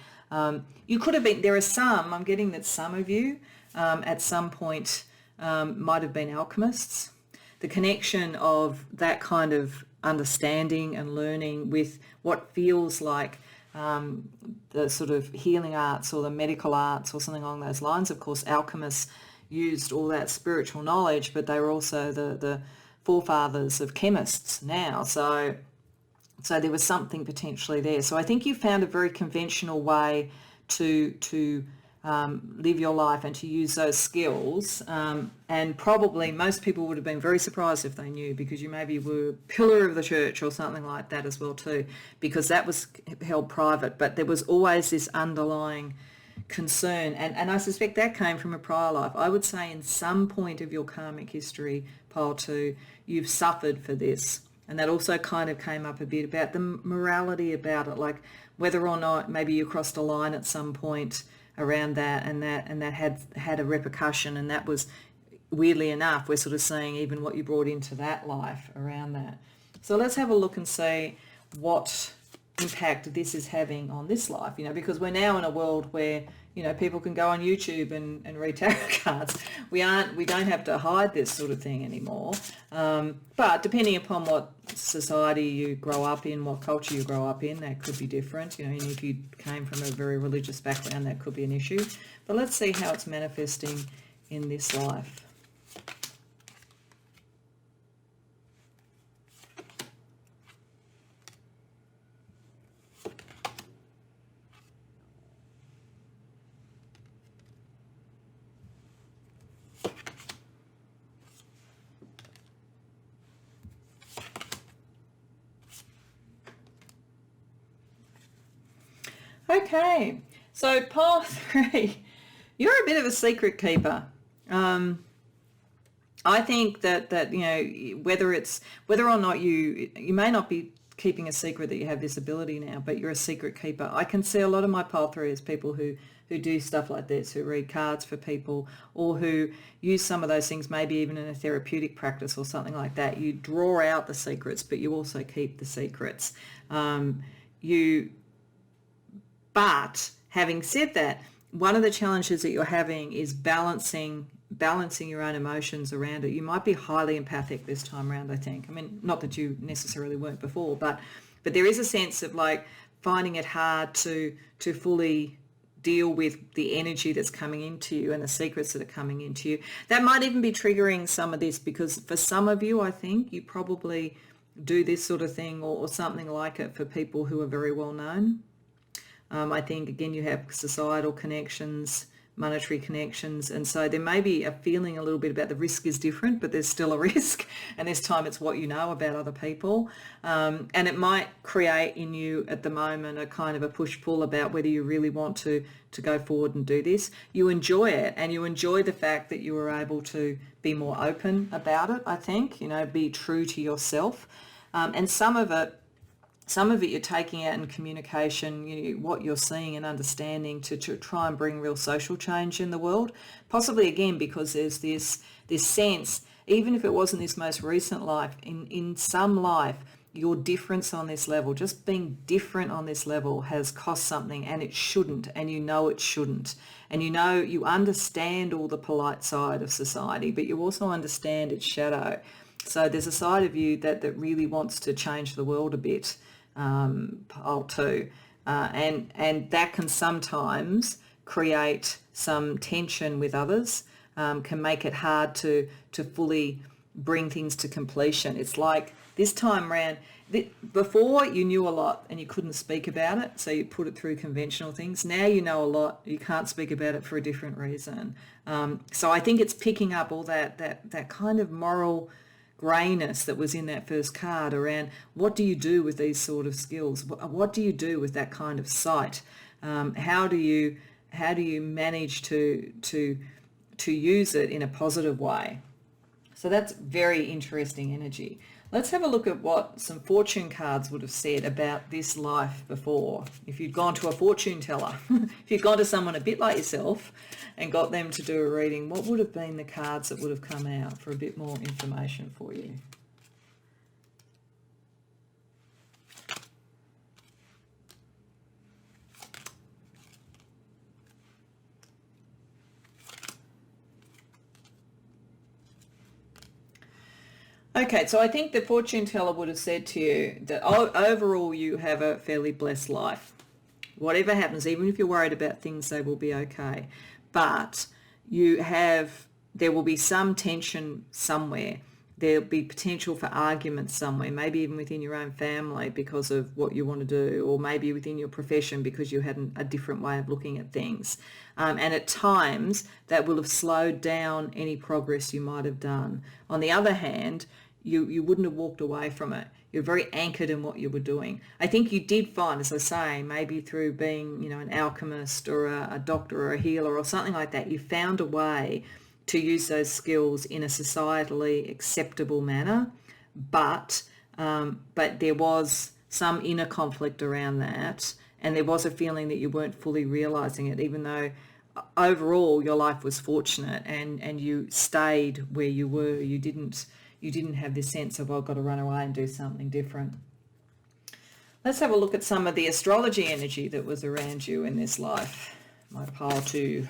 Speaker 1: You could have been, I'm getting that some of you at some point might have been alchemists. The connection of that kind of understanding and learning with what feels like the sort of healing arts or the medical arts or something along those lines. Of course, alchemists used all that spiritual knowledge, but they were also the forefathers of chemists now. So there was something potentially there. So I think you found a very conventional way to live your life and to use those skills. And probably most people would have been very surprised if they knew, because you maybe were a pillar of the church or something like that as well too, because that was held private. But there was always this underlying concern, and I suspect that came from a prior life. I would say in some point of your karmic history, pile 2, you've suffered for this, and that also kind of came up a bit about the morality about it, like whether or not maybe you crossed a line at some point around that, and that had a repercussion, and that was, weirdly enough, we're sort of seeing even what you brought into that life around that. So let's have a look and see what impact this is having on this life, because we're now in a world where people can go on YouTube and read tarot cards. We don't have to hide this sort of thing anymore, but depending upon what society you grow up in, what culture you grow up in, that could be different. And if you came from a very religious background, that could be an issue. But let's see how it's manifesting in this life. Okay, so pile 3, you're a bit of a secret keeper. I think that you know, whether or not you may not be keeping a secret that you have this ability now, but you're a secret keeper. I can see a lot of my pile 3 as people who do stuff like this, who read cards for people, or who use some of those things maybe even in a therapeutic practice or something like that. You draw out the secrets, but you also keep the secrets. But having said that, one of the challenges that you're having is balancing your own emotions around it. You might be highly empathic this time around, I think. I mean, not that you necessarily weren't before, but there is a sense of like finding it hard to fully deal with the energy that's coming into you and the secrets that are coming into you. That might even be triggering some of this, because for some of you, I think you probably do this sort of thing or something like it for people who are very well known. I think, again, you have societal connections, monetary connections, and so there may be a feeling a little bit about the risk is different, but there's still a risk, and this time it's what you know about other people, and it might create in you at the moment a kind of a push-pull about whether you really want to go forward and do this. You enjoy it, and you enjoy the fact that you were able to be more open about it, I think, you know, be true to yourself, and some of it you're taking out in communication, you know, what you're seeing and understanding to try and bring real social change in the world. Possibly, again, because there's this sense, even if it wasn't this most recent life, in some life, your difference on this level, just being different on this level, has cost something, and it shouldn't, and you know it shouldn't. And you know, you understand all the polite side of society, but you also understand its shadow. So there's a side of you that really wants to change the world a bit. Pile 2, and that can sometimes create some tension with others, can make it hard to fully bring things to completion. It's like this time around, before you knew a lot and you couldn't speak about it, so you put it through conventional things. Now you know a lot, you can't speak about it for a different reason. So I think it's picking up all that kind of moral greyness that was in that first card around what do you do with these sort of skills? What do you do with that kind of sight? How do you manage to use it in a positive way? So that's very interesting energy. Let's have a look at what some fortune cards would have said about this life before. If you'd gone to a fortune teller, if you'd gone to someone a bit like yourself and got them to do a reading, what would have been the cards that would have come out for a bit more information for you? Okay, so I think the fortune teller would have said to you that overall you have a fairly blessed life. Whatever happens, even if you're worried about things, they will be okay. But there will be some tension somewhere. There'll be potential for arguments somewhere, maybe even within your own family because of what you want to do, or maybe within your profession because you had a different way of looking at things. And at times that will have slowed down any progress you might have done. On the other hand, you wouldn't have walked away from it. You're very anchored in what you were doing. I think you did find, as I say, maybe through being, you know, an alchemist or a doctor or a healer or something like that, you found a way to use those skills in a societally acceptable manner, but there was some inner conflict around that, and there was a feeling that you weren't fully realizing it, even though overall your life was fortunate and you stayed where you were. You didn't have this sense of, I've got to run away and do something different. Let's have a look at some of the astrology energy that was around you in this life. My pile 2.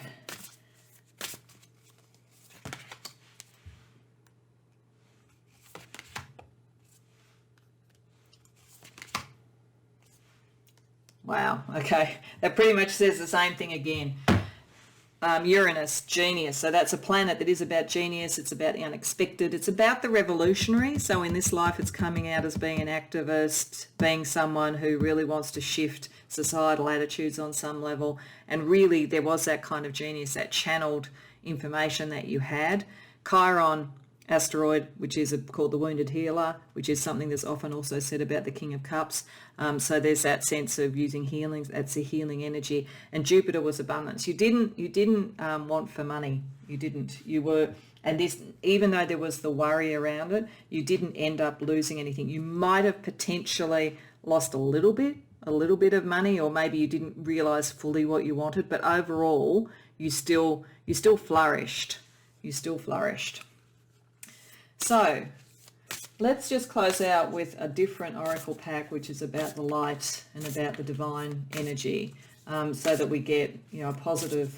Speaker 1: Wow, okay. That pretty much says the same thing again. Uranus, genius. So that's a planet that is about genius. It's about the unexpected. It's about the revolutionary. So in this life, it's coming out as being an activist, being someone who really wants to shift societal attitudes on some level. And really, there was that kind of genius, that channeled information that you had. Chiron asteroid, which is called the Wounded Healer, which is something that's often also said about the King of Cups. So there's that sense of using healing. That's a healing energy. And Jupiter was abundance. You didn't want for money. You didn't. You were, and this, even though there was the worry around it, you didn't end up losing anything. You might have potentially lost a little bit of money, or maybe you didn't realize fully what you wanted, but overall you still flourished. You still flourished. So let's just close out with a different oracle pack, which is about the light and about the divine energy, so that we get, a positive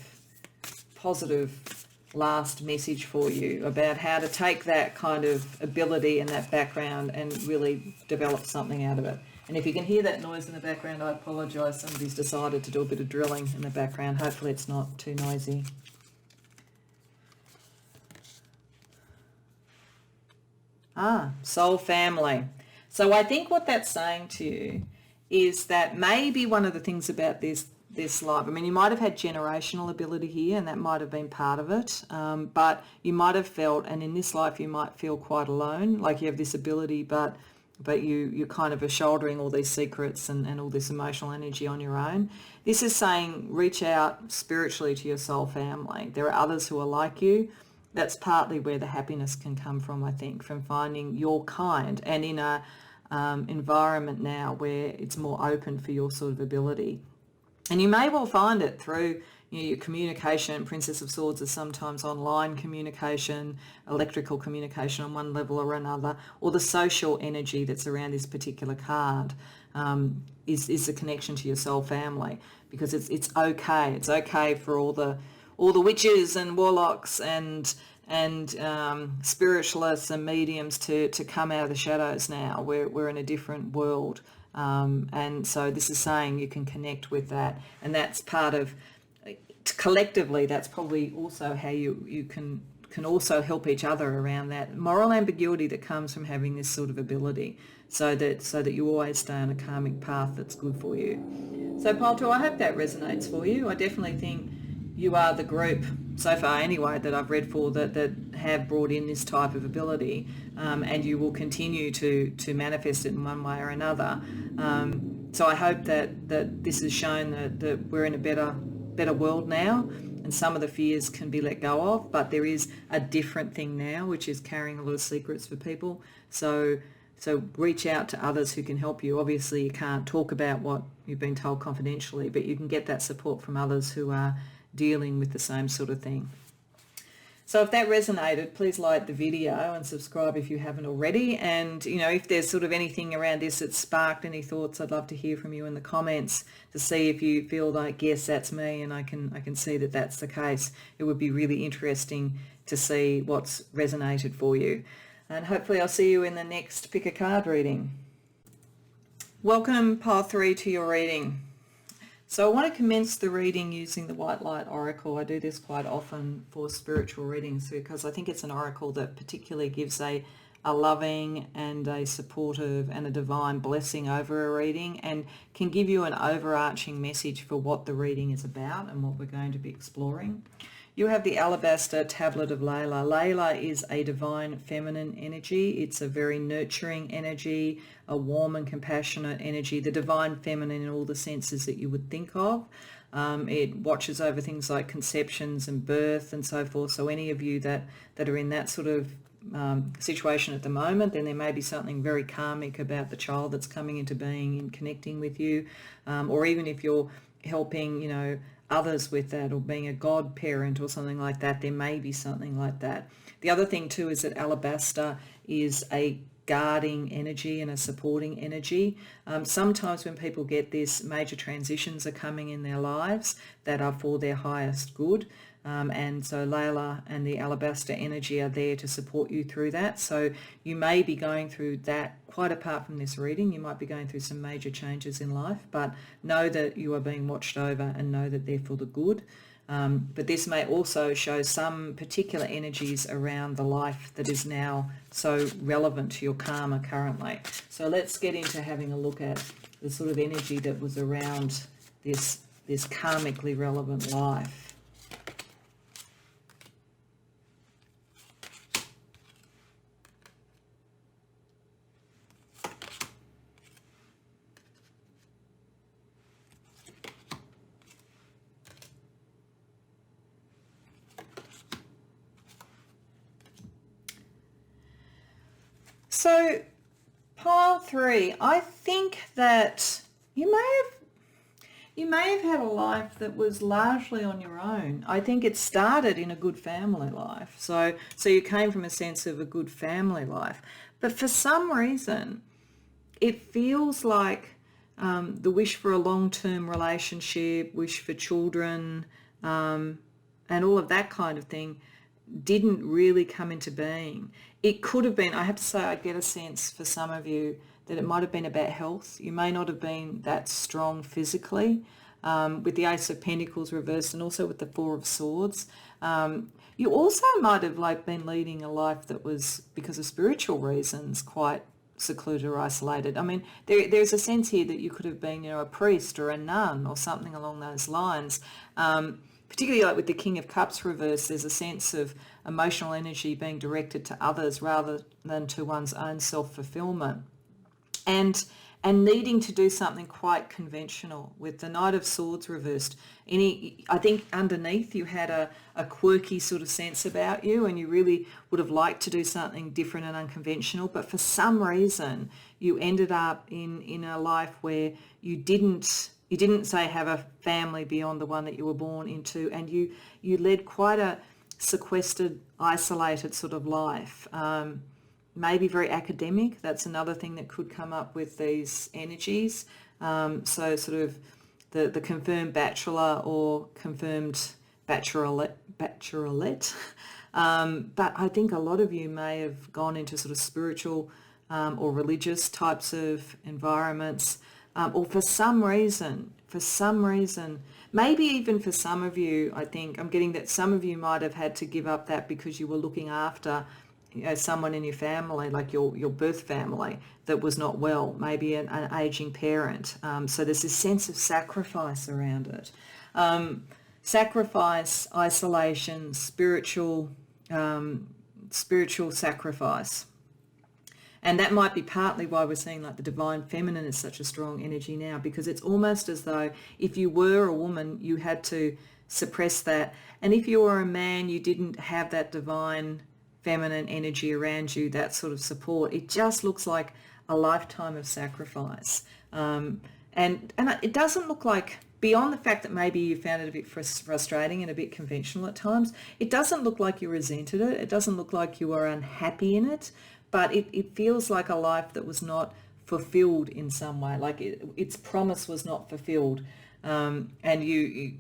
Speaker 1: last message for you about how to take that kind of ability and that background and really develop something out of it. And if you can hear that noise in the background, I apologise. Somebody's decided to do a bit of drilling in the background. Hopefully it's not too noisy. Soul family. So I think what that's saying to you is that maybe one of the things about this life, I mean, you might have had generational ability here, and that might have been part of it, but you might have felt, and in this life you might feel quite alone, like you have this ability, but you kind of are shouldering all these secrets and all this emotional energy on your own. This is saying reach out spiritually to your soul family. There are others who are like you. That's partly where the happiness can come from, I think, from finding your kind, and in a environment now where it's more open for your sort of ability. And you may well find it through your communication. Princess of Swords is sometimes online communication, electrical communication on one level or another, or the social energy that's around this particular card is the connection to your soul family, because it's okay. It's okay for all the witches and warlocks and spiritualists and mediums to come out of the shadows now. We're in a different world. And so this is saying you can connect with that. And that's part of, collectively, that's probably also how you can also help each other around that moral ambiguity that comes from having this sort of ability, so that you always stay on a karmic path that's good for you. So Pile 2, I hope that resonates for you. I definitely think you are the group, so far anyway, that I've read for that have brought in this type of ability, and you will continue to manifest it in one way or another. So I hope that this has shown that we're in a better world now, and some of the fears can be let go of, but there is a different thing now, which is carrying a lot of secrets for people. So reach out to others who can help you. Obviously you can't talk about what you've been told confidentially, but you can get that support from others who are dealing with the same sort of thing. So if that resonated, please like the video and subscribe if you haven't already. And, if there's sort of anything around this that sparked any thoughts, I'd love to hear from you in the comments to see if you feel like, yes, that's me, and I can see that that's the case. It would be really interesting to see what's resonated for you. And hopefully I'll see you in the next Pick a Card reading. Welcome, Pile 3, to your reading. So I want to commence the reading using the White Light Oracle. I do this quite often for spiritual readings because I think it's an oracle that particularly gives a loving and a supportive and a divine blessing over a reading, and can give you an overarching message for what the reading is about and what we're going to be exploring. You have the Alabaster Tablet of Layla. Layla is a divine feminine energy. It's a very nurturing energy, a warm and compassionate energy, the divine feminine in all the senses that you would think of. It watches over things like conceptions and birth and so forth. So any of you that are in that sort of situation at the moment, then there may be something very karmic about the child that's coming into being and connecting with you. Or even if you're helping, others with that, or being a godparent or something like that, there may be something like that. The other thing too is that alabaster is a guarding energy and a supporting energy. Sometimes when people get this, major transitions are coming in their lives that are for their highest good. And so Layla and the alabaster energy are there to support you through that. So you may be going through that quite apart from this reading. You might be going through some major changes in life, but know that you are being watched over and know that they're for the good. But this may also show some particular energies around the life that is now so relevant to your karma currently. So let's get into having a look at the sort of energy that was around this karmically relevant life. So pile 3, I think that you may have had a life that was largely on your own. I think it started in a good family life. So you came from a sense of a good family life. But for some reason, it feels like the wish for a long-term relationship, wish for children, and all of that kind of thing didn't really come into being. It could have been, I have to say, I get a sense for some of you that it might have been about health. You may not have been that strong physically, with the Ace of Pentacles reversed and also with the Four of Swords. You also might have been leading a life that was, because of spiritual reasons, quite secluded or isolated. I mean, there's a sense here that you could have been, a priest or a nun or something along those lines. Particularly with the King of Cups reversed, there's a sense of emotional energy being directed to others rather than to one's own self-fulfillment. And needing to do something quite conventional. With the Knight of Swords reversed, I think underneath you had a quirky sort of sense about you, and you really would have liked to do something different and unconventional, but for some reason you ended up in a life where you didn't say have a family beyond the one that you were born into, and you led quite a sequestered, isolated sort of life. Maybe very academic. That's another thing that could come up with these energies. So sort of the confirmed bachelor or confirmed bachelorette. But I think a lot of you may have gone into sort of spiritual or religious types of environments, or for some reason, maybe even for some of you, I think I'm getting that some of you might have had to give up that because you were looking after someone in your family, like your birth family, that was not well, maybe an aging parent. So there's this sense of sacrifice around it. Sacrifice, isolation, spiritual sacrifice. And that might be partly why we're seeing the divine feminine is such a strong energy now, because it's almost as though if you were a woman, you had to suppress that. And if you were a man, you didn't have that divine feminine energy around you, that sort of support. It just looks like a lifetime of sacrifice. And it doesn't look like, beyond the fact that maybe you found it a bit frustrating and a bit conventional at times, it doesn't look like you resented it. It doesn't look like you were unhappy in it, but it feels like a life that was not fulfilled in some way, like its promise was not fulfilled. And you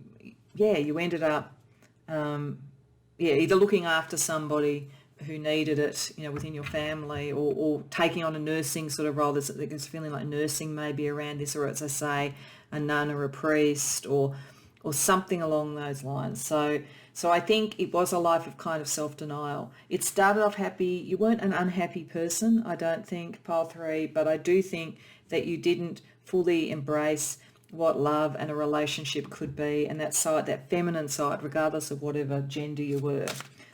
Speaker 1: ended up either looking after somebody who needed it, within your family, or taking on a nursing sort of role. There's feeling like nursing maybe around this, or as I say, a nun or a priest or something along those lines. So I think it was a life of kind of self-denial. It started off happy. You weren't an unhappy person, I don't think, pile 3, but I do think that you didn't fully embrace what love and a relationship could be, and that side, that feminine side, regardless of whatever gender you were.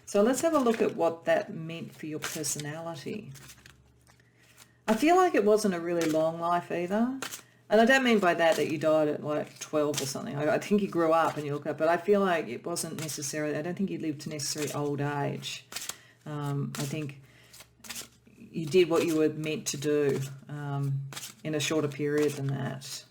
Speaker 1: So let's have a look at what that meant for your personality. I feel like it wasn't a really long life either. And I don't mean by that you died at 12 or something. I think you grew up and you look up, but I feel like it wasn't necessarily, I don't think you lived to necessarily old age. I think you did what you were meant to do in a shorter period than that.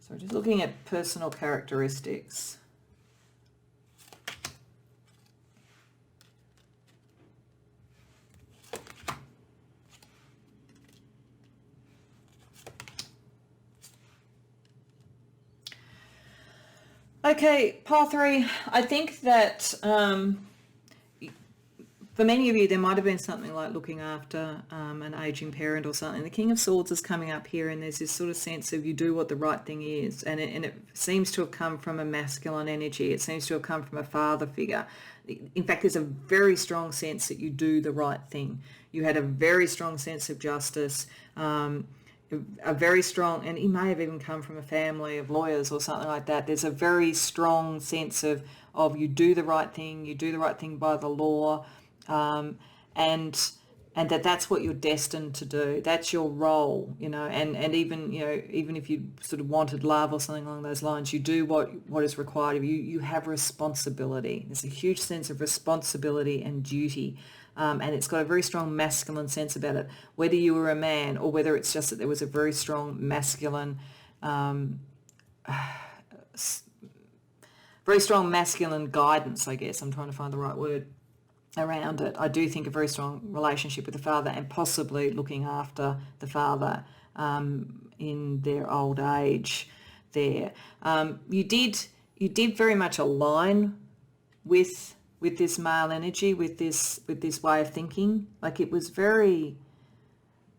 Speaker 1: So just looking at personal characteristics. Okay, pile 3, I think that for many of you, there might have been something like looking after an aging parent or something. The King of Swords is coming up here, and there's this sort of sense of you do what the right thing is. And it seems to have come from a masculine energy. It seems to have come from a father figure. In fact, there's a very strong sense that you do the right thing. You had a very strong sense of justice, a very strong, and he may have even come from a family of lawyers or something like that. There's a very strong sense of you do the right thing by the law. And and that's what you're destined to do. That's your role, and even, even if you sort of wanted love or something along those lines, you do what is required of you. You have responsibility. There's a huge sense of responsibility and duty, and it's got a very strong masculine sense about it, whether you were a man or whether it's just that there was a very strong masculine, guidance, I guess. I'm trying to find the right word around it. I do think a very strong relationship with the father, and possibly looking after the father in their old age there. You did very much align with this male energy, with this way of thinking. Like, it was very,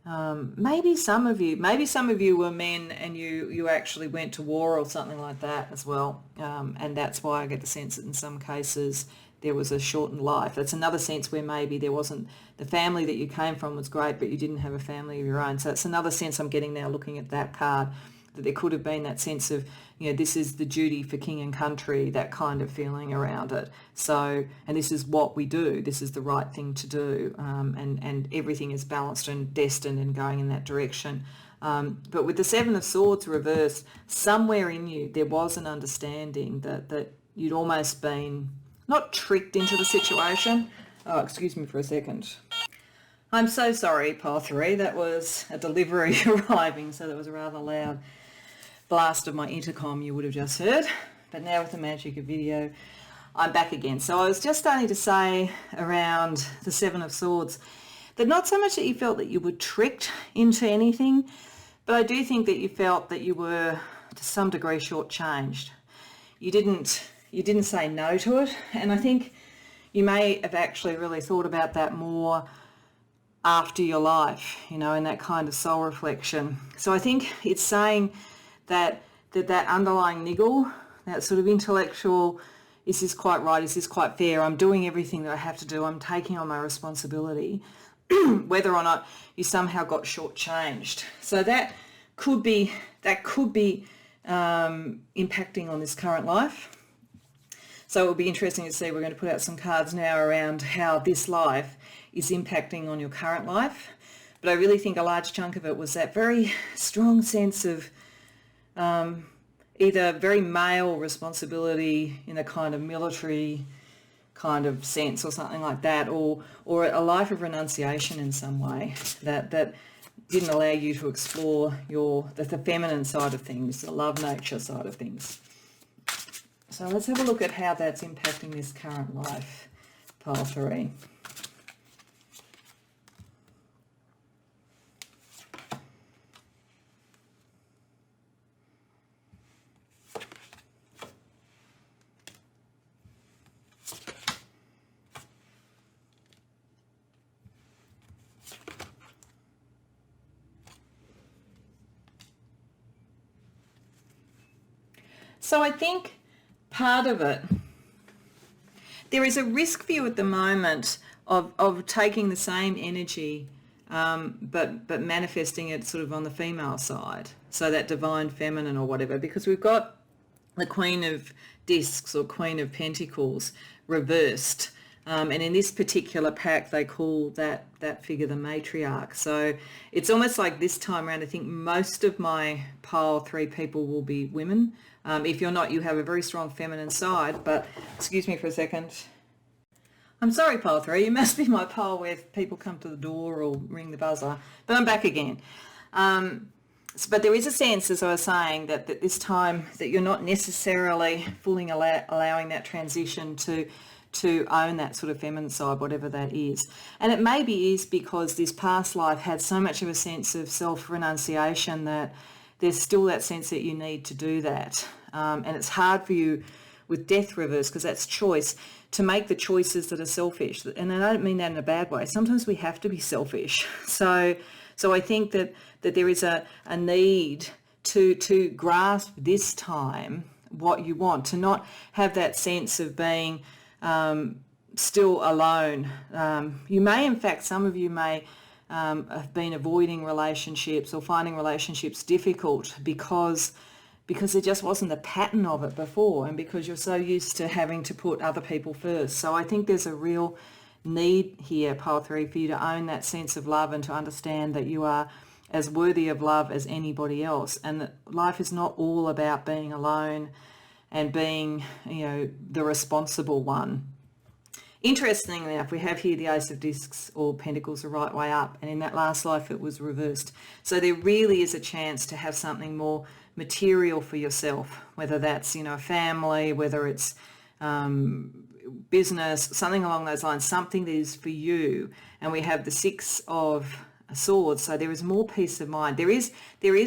Speaker 1: maybe some of you were men and you actually went to war or something like that as well, and that's why I get the sense that in some cases there was a shortened life. That's another sense where maybe there wasn't, the family that you came from was great, but you didn't have a family of your own. So it's another sense I'm getting now looking at that card, that there could have been that sense of, this is the duty for king and country, that kind of feeling around it. So, and this is what we do, this is the right thing to do, and everything is balanced and destined and going in that direction. But with the Seven of Swords reversed, somewhere in you there was an understanding that you'd almost been not tricked into the situation. Oh, excuse me for a second. I'm so sorry, Pile 3. That was a delivery arriving, so that was a rather loud blast of my intercom you would have just heard. But now with the magic of video, I'm back again. So I was just starting to say around the Seven of Swords that not so much that you felt that you were tricked into anything, but I do think that you felt that you were to some degree shortchanged. You didn't say no to it, and I think you may have actually really thought about that more after your life, in that kind of soul reflection. So I think it's saying that underlying niggle, that sort of intellectual, is this quite right, is this quite fair, I'm doing everything that I have to do, I'm taking on my responsibility, whether or not you somehow got shortchanged. So that could be impacting on this current life. So it will be interesting to see. We're going to put out some cards now around how this life is impacting on your current life. But I really think a large chunk of it was that very strong sense of either very male responsibility in a kind of military kind of sense or something like that, or a life of renunciation in some way that didn't allow you to explore the feminine side of things, the love nature side of things. So let's have a look at how that's impacting this current life, Pile 3. So I think part of it, there is a risk for you at the moment of taking the same energy but manifesting it sort of on the female side, so that divine feminine or whatever, because we've got the Queen of Discs or Queen of Pentacles reversed, and in this particular pack they call that figure the matriarch. So it's almost like this time around I think most of my Pile 3 people will be women. If you're not, you have a very strong feminine side, but excuse me for a second. I'm sorry, Pile 3, you must be my pile where people come to the door or ring the buzzer, but I'm back again. But there is a sense, as I was saying, that this time that you're not necessarily fully allowing that transition to own that sort of feminine side, whatever that is. And it maybe is because this past life had so much of a sense of self-renunciation that there's still that sense that you need to do that. And it's hard for you with death reverse, because that's choice, to make the choices that are selfish. And I don't mean that in a bad way. Sometimes we have to be selfish. So I think that there is a need to grasp this time what you want, to not have that sense of being still alone. You may, in fact, some of you may have been avoiding relationships or finding relationships difficult because there just wasn't the pattern of it before, and because you're so used to having to put other people first. So I think there's a real need here, pile 3, for you to own that sense of love and to understand that you are as worthy of love as anybody else, and that life is not all about being alone and being, the responsible one. Interestingly enough, we have here the Ace of Discs or Pentacles the right way up, and in that last life it was reversed. So there really is a chance to have something more material for yourself, whether that's, a family, whether it's business, something along those lines, something that is for you. And we have the 6 of Swords, so there is more peace of mind. There is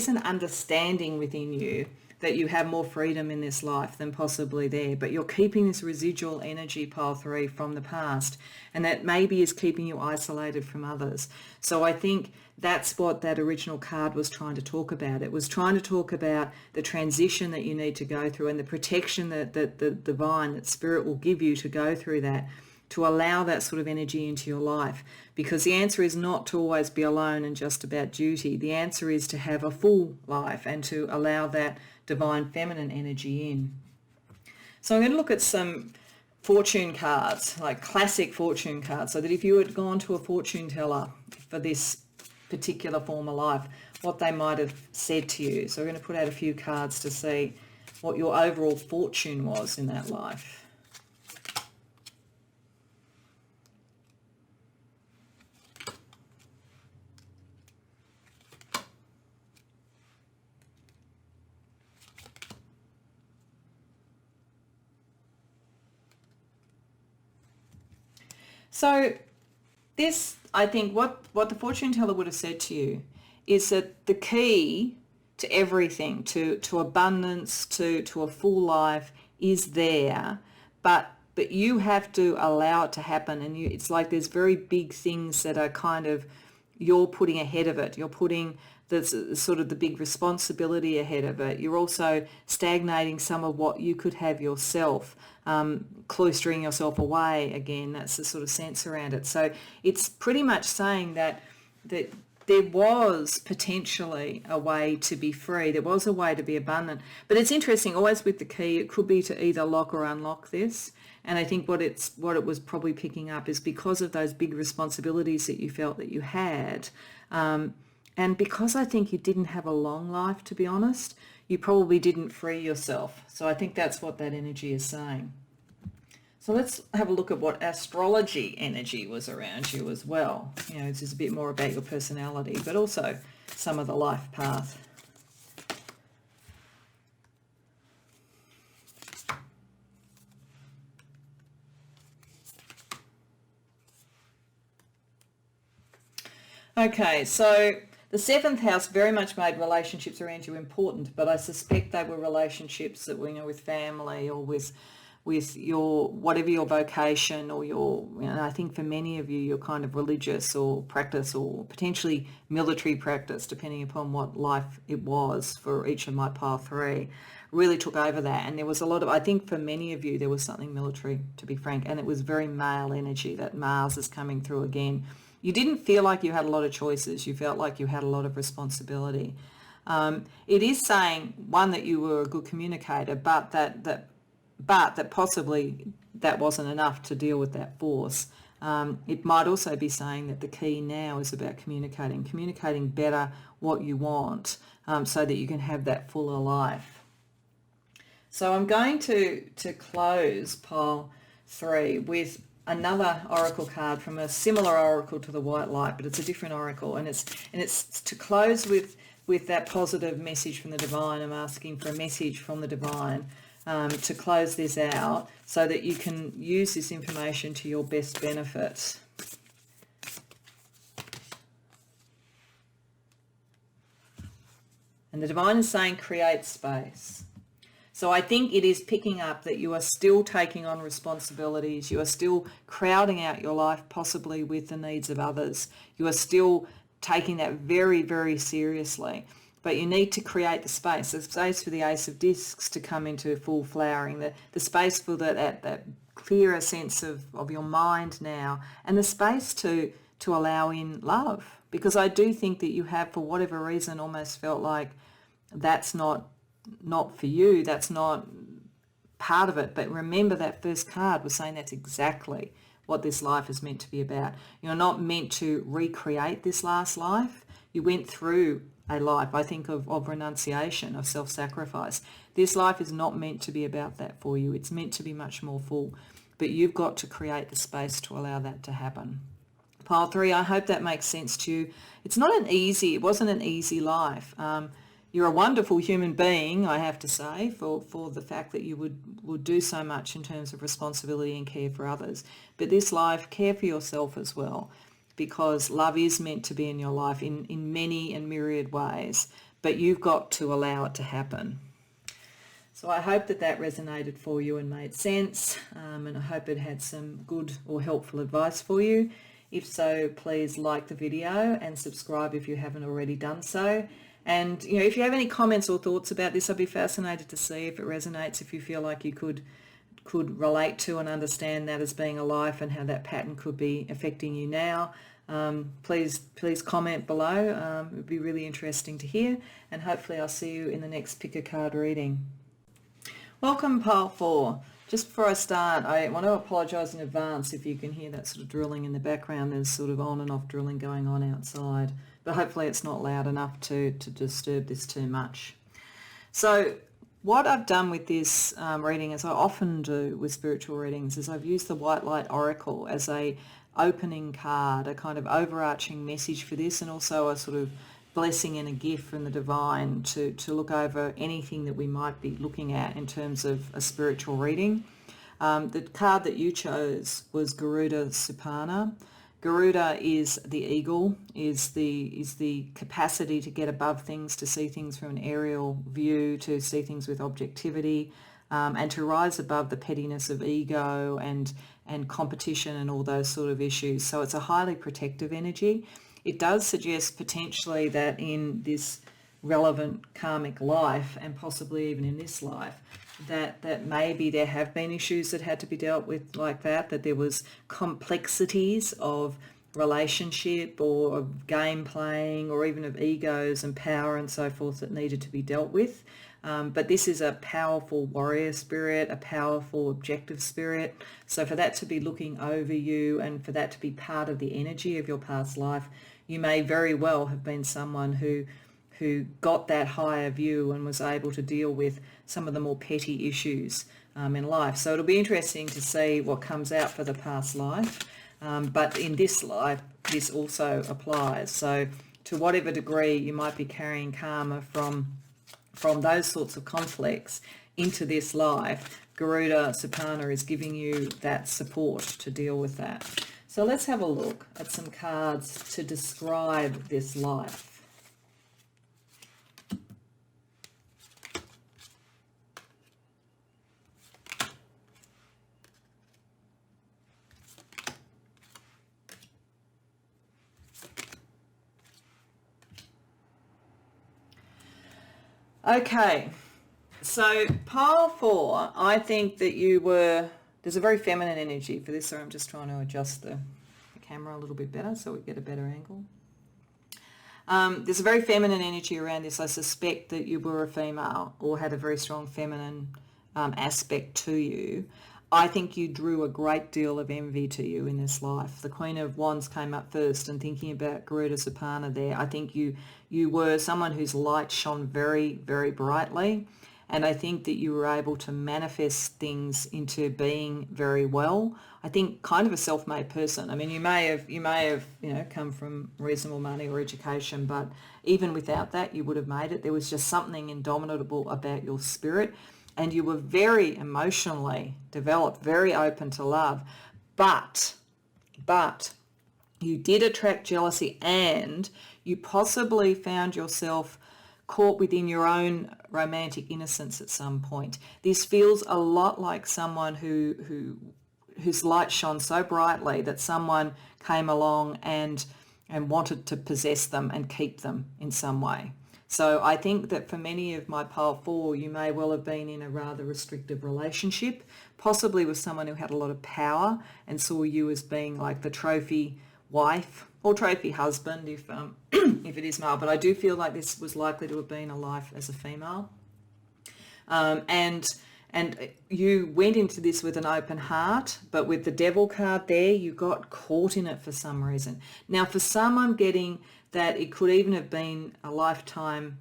Speaker 1: an understanding within you that you have more freedom in this life than possibly there, but you're keeping this residual energy, pile 3, from the past, and that maybe is keeping you isolated from others. So I think that's what that original card was trying to talk about. It was trying to talk about the transition that you need to go through and the protection that the divine, that spirit will give you to go through that, to allow that sort of energy into your life. Because the answer is not to always be alone and just about duty. The answer is to have a full life and to allow that divine feminine energy in. So I'm going to look at some fortune cards, like classic fortune cards, so that if you had gone to a fortune teller for this particular form of life, what they might have said to you. So we're going to put out a few cards to see what your overall fortune was in that life. So this, I think, what the fortune teller would have said to you is that the key to everything, to abundance, to a full life is there, but you have to allow it to happen. And it's like there's very big things that are kind of, you're putting ahead of it. You're putting the sort of the big responsibility ahead of it. You're also stagnating some of what you could have yourself, cloistering yourself away again. That's the sort of sense around it. So it's pretty much saying that there was potentially a way to be free. There was a way to be abundant. But it's interesting, always with the key, it could be to either lock or unlock this. And I think what it was probably picking up is because of those big responsibilities that you felt that you had, and because I think you didn't have a long life, to be honest, you probably didn't free yourself. So I think that's what that energy is saying. So let's have a look at what astrology energy was around you as well. This is a bit more about your personality, but also some of the life path. Okay, so the 7th house very much made relationships around you important, but I suspect they were relationships that were, with family or with your, whatever your vocation or your, I think for many of you, you're kind of religious or practice or potentially military practice, depending upon what life it was for each of my pile 3, really took over that. And there was a lot of, I think for many of you, there was something military, to be frank, and it was very male energy. That Mars is coming through again. You didn't feel like you had a lot of choices. You felt like you had a lot of responsibility. It is saying, one, that you were a good communicator, but that possibly that wasn't enough to deal with that force. It might also be saying that the key now is about communicating better what you want, so that you can have that fuller life. So I'm going to close pile 3 with another oracle card from a similar oracle to the white light, but it's a different oracle, and it's to close with that positive message from the divine. I'm asking for a message from the divine to close this out so that you can use this information to your best benefit. And the divine is saying create space. So I think it is picking up that you are still taking on responsibilities. You are still crowding out your life, possibly with the needs of others. You are still taking that very, very seriously. But you need to create the space for the Ace of Discs to come into full flowering, the space for that clearer sense of your mind now, and the space to allow in love. Because I do think that you have, for whatever reason, almost felt like that's not for you, that's not part of it. But remember, that first card was saying that's exactly what this life is meant to be about. You're not meant to recreate this last life. You went through a life, I think, of renunciation, of self-sacrifice. This life is not meant to be about that for you. It's meant to be much more full, but you've got to create the space to allow that to happen. Pile 3, I hope that makes sense to you. It wasn't an easy life. You're a wonderful human being, I have to say, for the fact that you would do so much in terms of responsibility and care for others. But this life, care for yourself as well, because love is meant to be in your life in many and myriad ways, but you've got to allow it to happen. So I hope that resonated for you and made sense, and I hope it had some good or helpful advice for you. If so, please like the video and subscribe if you haven't already done so. And if you have any comments or thoughts about this, I'd be fascinated to see if it resonates, if you feel like you could relate to and understand that as being a life and how that pattern could be affecting you now. Please comment below. It would be really interesting to hear, and hopefully I'll see you in the next pick a card reading. Welcome, Pile 4. Just before I start, I want to apologise in advance if you can hear that sort of drilling in the background. There's sort of on and off drilling going on outside, but hopefully it's not loud enough to disturb this too much. So what I've done with this reading, as I often do with spiritual readings, is I've used the White Light Oracle as a opening card, a kind of overarching message for this, and also a sort of blessing and a gift from the divine to look over anything that we might be looking at in terms of a spiritual reading. The card that you chose was Garuda Supana. Garuda is the eagle, is the capacity to get above things, to see things from an aerial view, to see things with objectivity, and to rise above the pettiness of ego and competition and all those sort of issues. So it's a highly protective energy. It does suggest potentially that in this relevant karmic life, and possibly even in this life, that maybe there have been issues that had to be dealt with like that there was complexities of relationship or of game playing or even of egos and power and so forth that needed to be dealt with. But this is a powerful warrior spirit, a powerful objective spirit. So for that to be looking over you and for that to be part of the energy of your past life, you may very well have been someone who got that higher view and was able to deal with some of the more petty issues in life. So it'll be interesting to see what comes out for the past life. But in this life, this also applies. So to whatever degree you might be carrying karma from those sorts of conflicts into this life, Garuda Supana is giving you that support to deal with that. So let's have a look at some cards to describe this life. Okay, so pile 4, I think that there's a very feminine energy for this, so I'm just trying to adjust the camera a little bit better so we get a better angle. There's a very feminine energy around this. I suspect that you were a female or had a very strong feminine aspect to you. I think you drew a great deal of envy to you in this life. The Queen of Wands came up first, and thinking about Garuda Supana there, I think you were someone whose light shone very, very brightly, and I think that you were able to manifest things into being very well. I think kind of a self-made person. I mean, you may have come from reasonable money or education, but even without that, you would have made it. There was just something indomitable about your spirit. And you were very emotionally developed, very open to love, but you did attract jealousy, and you possibly found yourself caught within your own romantic innocence at some point. This feels a lot like someone whose light shone so brightly that someone came along and wanted to possess them and keep them in some way. So I think that for many of my pile 4, you may well have been in a rather restrictive relationship, possibly with someone who had a lot of power and saw you as being like the trophy wife or trophy husband if if it is male. But I do feel like this was likely to have been a life as a female. And And you went into this with an open heart, but with the devil card there, you got caught in it for some reason. Now, for some, I'm getting that it could even have been a lifetime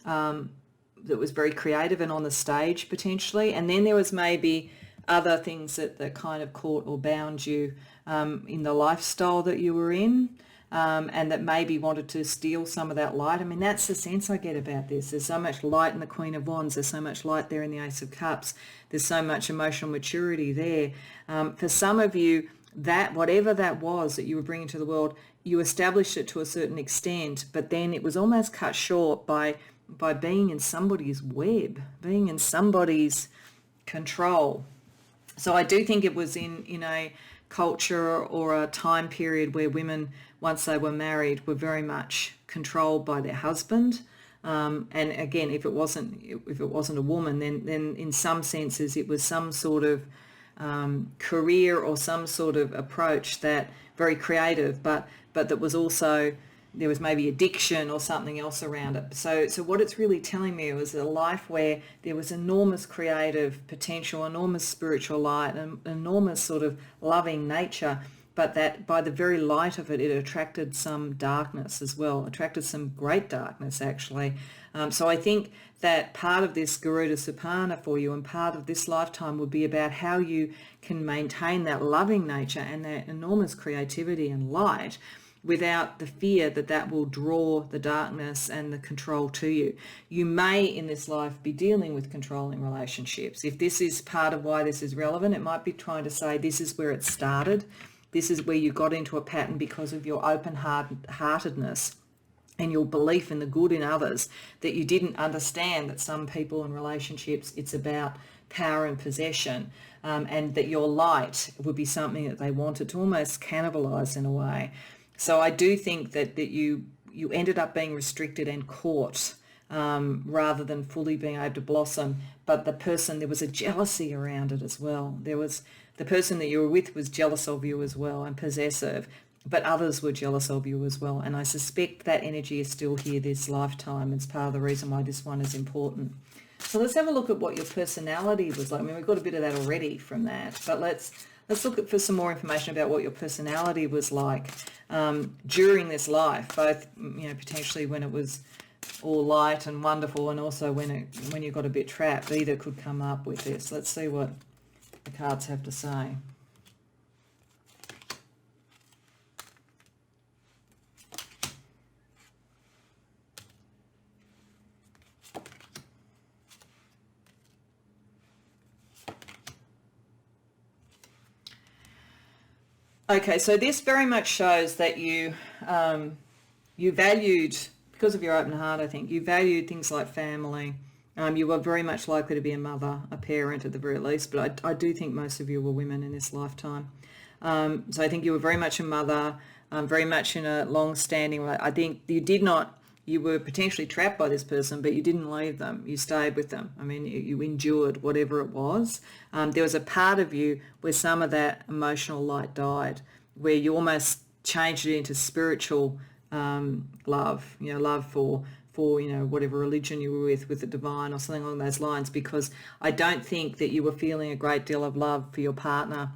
Speaker 1: that was very creative and on the stage potentially. And then there was maybe other things that kind of caught or bound you in the lifestyle that you were in. And that maybe wanted to steal some of that light. I mean, that's the sense I get about this. There's so much light in the Queen of Wands. There's so much light there in the Ace of Cups. There's so much emotional maturity there. For some of you, that whatever that was that you were bringing to the world, you established it to a certain extent, but then it was almost cut short by being in somebody's web, being in somebody's control. So I do think it was in a culture or a time period where women, once they were married, were very much controlled by their husband. And again, if it wasn't a woman, then in some senses it was some sort of career or some sort of approach that very creative, but that was also, there was maybe addiction or something else around it. So what it's really telling me was a life where there was enormous creative potential, enormous spiritual light, and enormous sort of loving nature, but that by the very light of it, it attracted some darkness as well, attracted some great darkness actually. So I think that part of this Garuda Supana for you and part of this lifetime would be about how you can maintain that loving nature and that enormous creativity and light without the fear that will draw the darkness and the control to you. You may in this life be dealing with controlling relationships. If this is part of why this is relevant, it might be trying to say this is where it started. This is where you got into a pattern because of your open-heartedness and your belief in the good in others, that you didn't understand that some people in relationships, it's about power and possession, and that your light would be something that they wanted to almost cannibalize in a way. So I do think that you ended up being restricted and caught rather than fully being able to blossom. But there was a jealousy around it as well. There was the person that you were with was jealous of you as well and possessive, but others were jealous of you as well. And I suspect that energy is still here this lifetime. It's part of the reason why this one is important. So let's have a look at what your personality was like. I mean, we've got a bit of that already from that, but let's look for some more information about what your personality was like during this life, both potentially when it was all light and wonderful, and also when you got a bit trapped. Either could come up with this. Let's see what the cards have to say. Okay, so this very much shows that you valued, because of your open heart, I think, you valued things like family. You were very much likely to be a mother, a parent at the very least, but I do think most of you were women in this lifetime. So I think you were very much a mother, very much in a long-standing, I think you were potentially trapped by this person, but you didn't leave them. You stayed with them. I mean, you endured whatever it was. There was a part of you where some of that emotional light died, where you almost changed it into spiritual love, love for whatever religion you were with the divine or something along those lines, because I don't think that you were feeling a great deal of love for your partner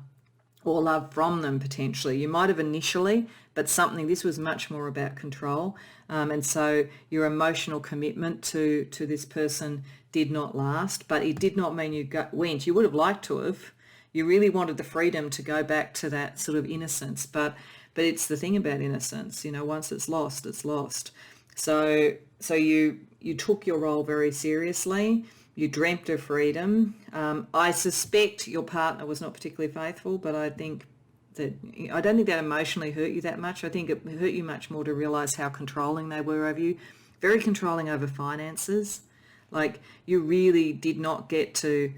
Speaker 1: or love from them potentially. You might have initially, but this was much more about control. And so your emotional commitment to this person did not last, but it did not mean you went. You would have liked to have. You really wanted the freedom to go back to that sort of innocence, but it's the thing about innocence, once it's lost, it's lost. So you took your role very seriously. You dreamt of freedom. I suspect your partner was not particularly faithful, but I don't think that emotionally hurt you that much. I think it hurt you much more to realise how controlling they were over you. Very controlling over finances. Like, you really did not get to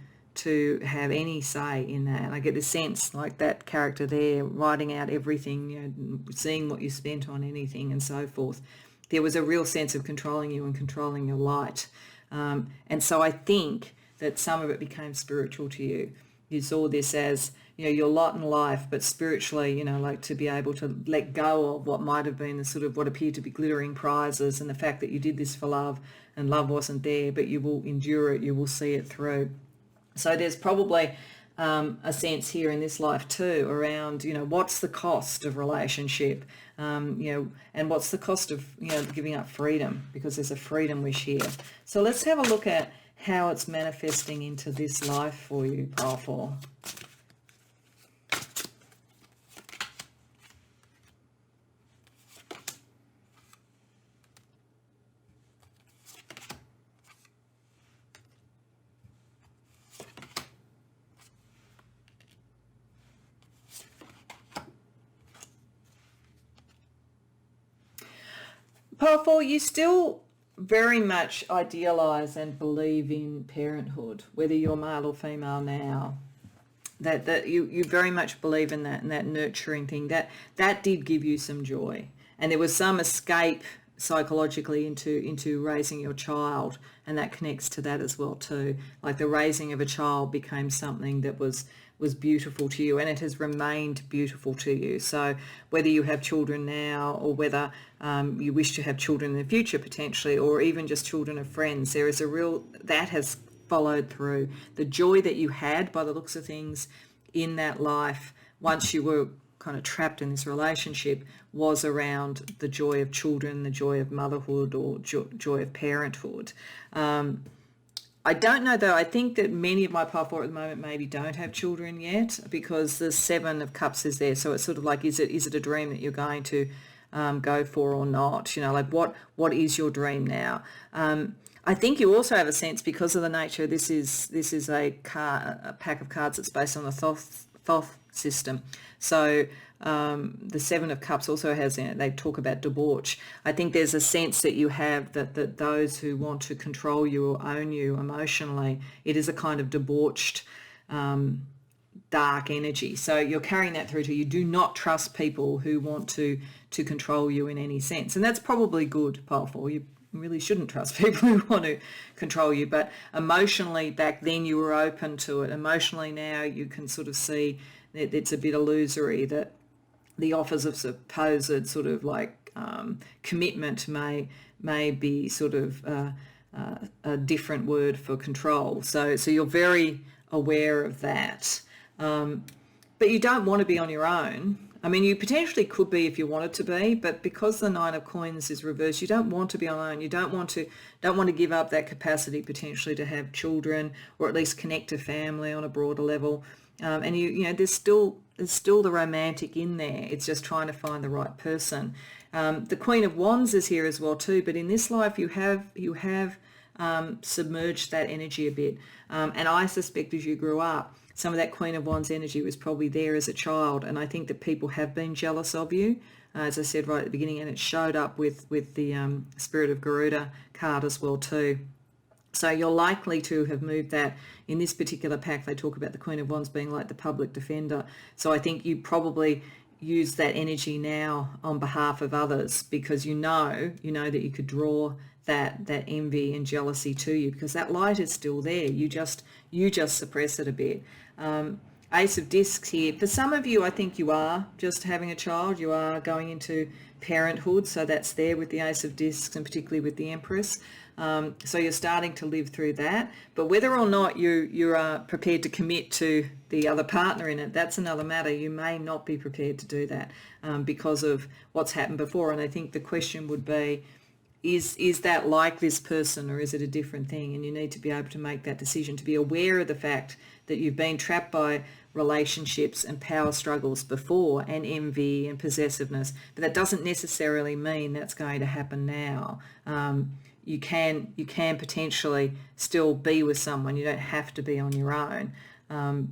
Speaker 1: have any say in that. And I get the sense, like that character there, writing out everything, seeing what you spent on anything and so forth. There was a real sense of controlling you and controlling your light. And so I think that some of it became spiritual to you. You saw this as, your lot in life, but spiritually, like to be able to let go of what might have been the sort of what appeared to be glittering prizes, and the fact that you did this for love and love wasn't there, but you will endure it, you will see it through. So there's probably a sense here in this life too around, what's the cost of relationship, and what's the cost of, giving up freedom, because there's a freedom wish here. So let's have a look at how it's manifesting into this life for you, pile 4. Pile 4, you still very much idealize and believe in parenthood, whether you're male or female now. That you very much believe in that, and that nurturing thing. That did give you some joy. And there was some escape psychologically into raising your child, and that connects to that as well too. Like the raising of a child became something that was beautiful to you, and it has remained beautiful to you. So whether you have children now, or whether you wish to have children in the future potentially, or even just children of friends, there is that has followed through. The joy that you had, by the looks of things, in that life, once you were kind of trapped in this relationship, was around the joy of children, the joy of motherhood, or joy of parenthood. I don't know though. I think that many of my pile 4 at the moment maybe don't have children yet, because the 7 of Cups is there. So it's sort of like, is it a dream that you're going to go for or not? Like what is your dream now? I think you also have a sense, because of the nature, this is a pack of cards that's based on the Thoth system. So the 7 of Cups also has in it, they talk about debauch. I think there's a sense that you have that those who want to control you or own you emotionally, it is a kind of debauched, dark energy. So you're carrying that through to, you do not trust people who want to control you in any sense. And that's probably good, pile 4. You really shouldn't trust people who want to control you. But emotionally, back then you were open to it. Emotionally now you can sort of see that it's a bit illusory, that the offers of supposed sort of like commitment may be sort of a different word for control. So you're very aware of that. But you don't want to be on your own. I mean, you potentially could be if you wanted to be, but because the 9 of Coins is reversed, you don't want to be alone. You don't want to give up that capacity potentially to have children, or at least connect to family on a broader level. And there's still the romantic in there. It's just trying to find the right person. The Queen of Wands is here as well too, but in this life you have submerged that energy a bit. And I suspect as you grew up, some of that Queen of Wands energy was probably there as a child, and I think that people have been jealous of you, as I said right at the beginning, and it showed up with the Spirit of Garuda card as well too. So you're likely to have moved that. In this particular pack, they talk about the Queen of Wands being like the public defender. So I think you probably use that energy now on behalf of others, because you know that you could draw that envy and jealousy to you, because that light is still there. You just suppress it a bit. Ace of Discs here. For some of you, I think you are just having a child. You are going into parenthood, so that's there with the Ace of Discs, and particularly with the Empress. So you're starting to live through that. But whether or not you are prepared to commit to the other partner in it, that's another matter. You may not be prepared to do that because of what's happened before. And I think the question would be, is that like this person, or is it a different thing? And you need to be able to make that decision, to be aware of the fact that you've been trapped by relationships and power struggles before, and envy and possessiveness, but that doesn't necessarily mean that's going to happen now. You can potentially still be with someone. You don't have to be on your own,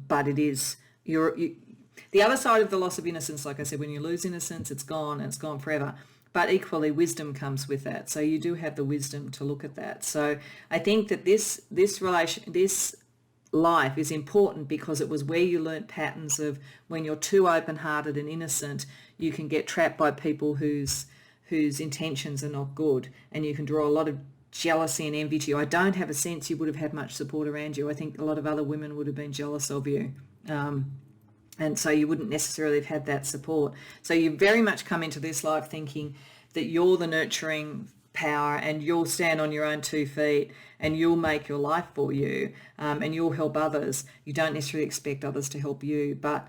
Speaker 1: but it is the other side of the loss of innocence. Like I said, when you lose innocence, it's gone, and it's gone forever. But equally, wisdom comes with that. So you do have the wisdom to look at that. So I think that this life is important, because it was where you learnt patterns of when you're too open-hearted and innocent, you can get trapped by people whose intentions are not good, and you can draw a lot of jealousy and envy to you. I don't have a sense you would have had much support around you. I think a lot of other women would have been jealous of you. And so you wouldn't necessarily have had that support. So you very much come into this life thinking that you're the nurturing power, and you'll stand on your own 2 feet, and you'll make your life for you, and you'll help others. You don't necessarily expect others to help you, but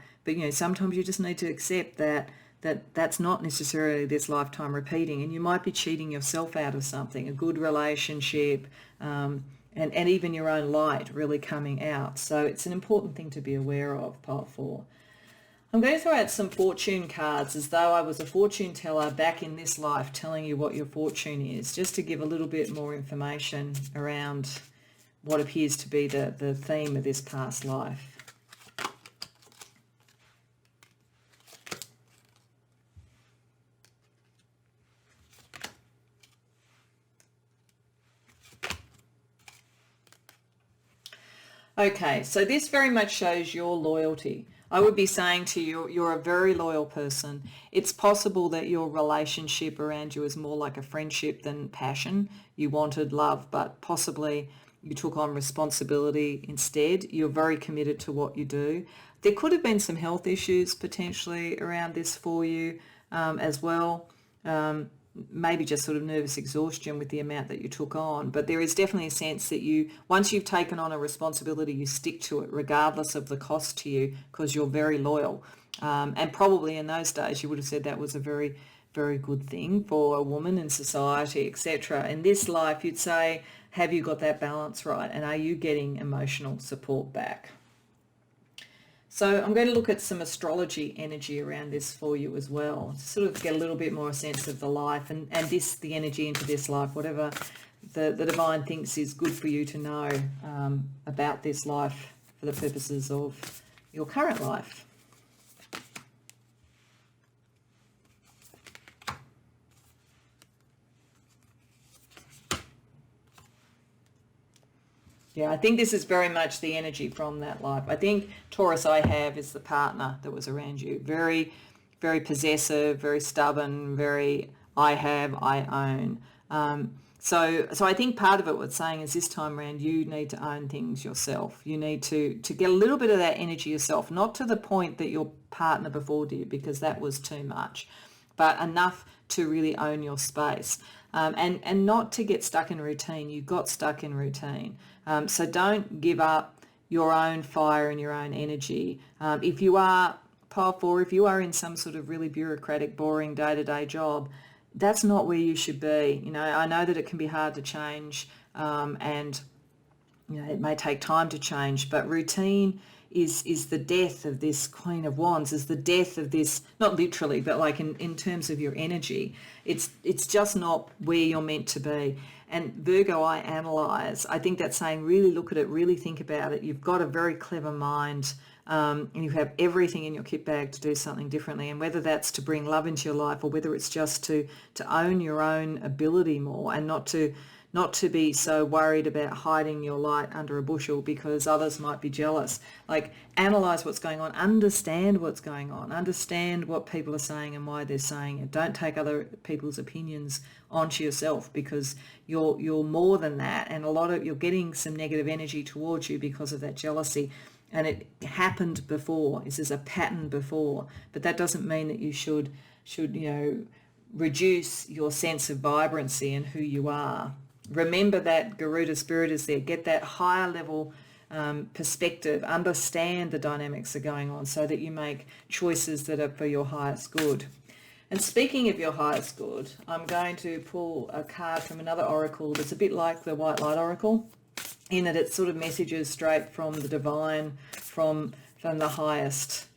Speaker 1: sometimes you just need to accept that's not necessarily this lifetime repeating, and you might be cheating yourself out of something, a good relationship, and even your own light really coming out. So it's an important thing to be aware of, pile 4. I'm going to throw out some fortune cards as though I was a fortune teller back in this life telling you what your fortune is, just to give a little bit more information around what appears to be the theme of this past life. Okay, so this very much shows your loyalty. I would be saying to you, you're a very loyal person. It's possible that your relationship around you is more like a friendship than passion. You wanted love, but possibly you took on responsibility instead. You're very committed to what you do. There could have been some health issues potentially around this for you as well. Maybe just sort of nervous exhaustion with the amount that you took on. But there is definitely a sense that once you've taken on a responsibility, you stick to it regardless of the cost to you, because you're very loyal. And probably in those days you would have said that was a very, very good thing for a woman in society, etc. In this life, you'd say, have you got that balance right? And are you getting emotional support back? So I'm going to look at some astrology energy around this for you as well, to sort of get a little bit more sense of the life and the energy into this life, whatever the divine thinks is good for you to know about this life for the purposes of your current life. Yeah, I think this is very much the energy from that life. I think Taurus I have is the partner that was around you. Very, very possessive, very stubborn, very I have, I own. So I think part of it, what's saying is this time around you need to own things yourself. You need to get a little bit of that energy yourself, not to the point that your partner before did, because that was too much, but enough to really own your space. And not to get stuck in routine. You got stuck in routine. So don't give up your own fire and your own energy. If you are, pile 4, if you are in some sort of really bureaucratic, boring day-to-day job, that's not where you should be. I know that it can be hard to change, and it may take time to change, but routine is the death of this Queen of Wands, is the death of this, not literally, but like in terms of your energy. It's just not where you're meant to be. And Virgo, I analyse. I think that's saying really look at it, really think about it. You've got a very clever mind, and you have everything in your kit bag to do something differently. And whether that's to bring love into your life, or whether it's just to own your own ability more, and not to be so worried about hiding your light under a bushel because others might be jealous. Like, analyse what's going on, understand what's going on, understand what people are saying and why they're saying it. Don't take other people's opinions onto yourself, because you're more than that, and you're getting some negative energy towards you because of that jealousy. And it happened before. This is a pattern before, but that doesn't mean that you should reduce your sense of vibrancy and who you are. Remember that Garuda spirit is there. Get that higher level perspective. Understand the dynamics that are going on, so that you make choices that are for your highest good. And speaking of your highest good, I'm going to pull a card from another oracle that's a bit like the White Light Oracle, in that it sort of messages straight from the divine, from the highest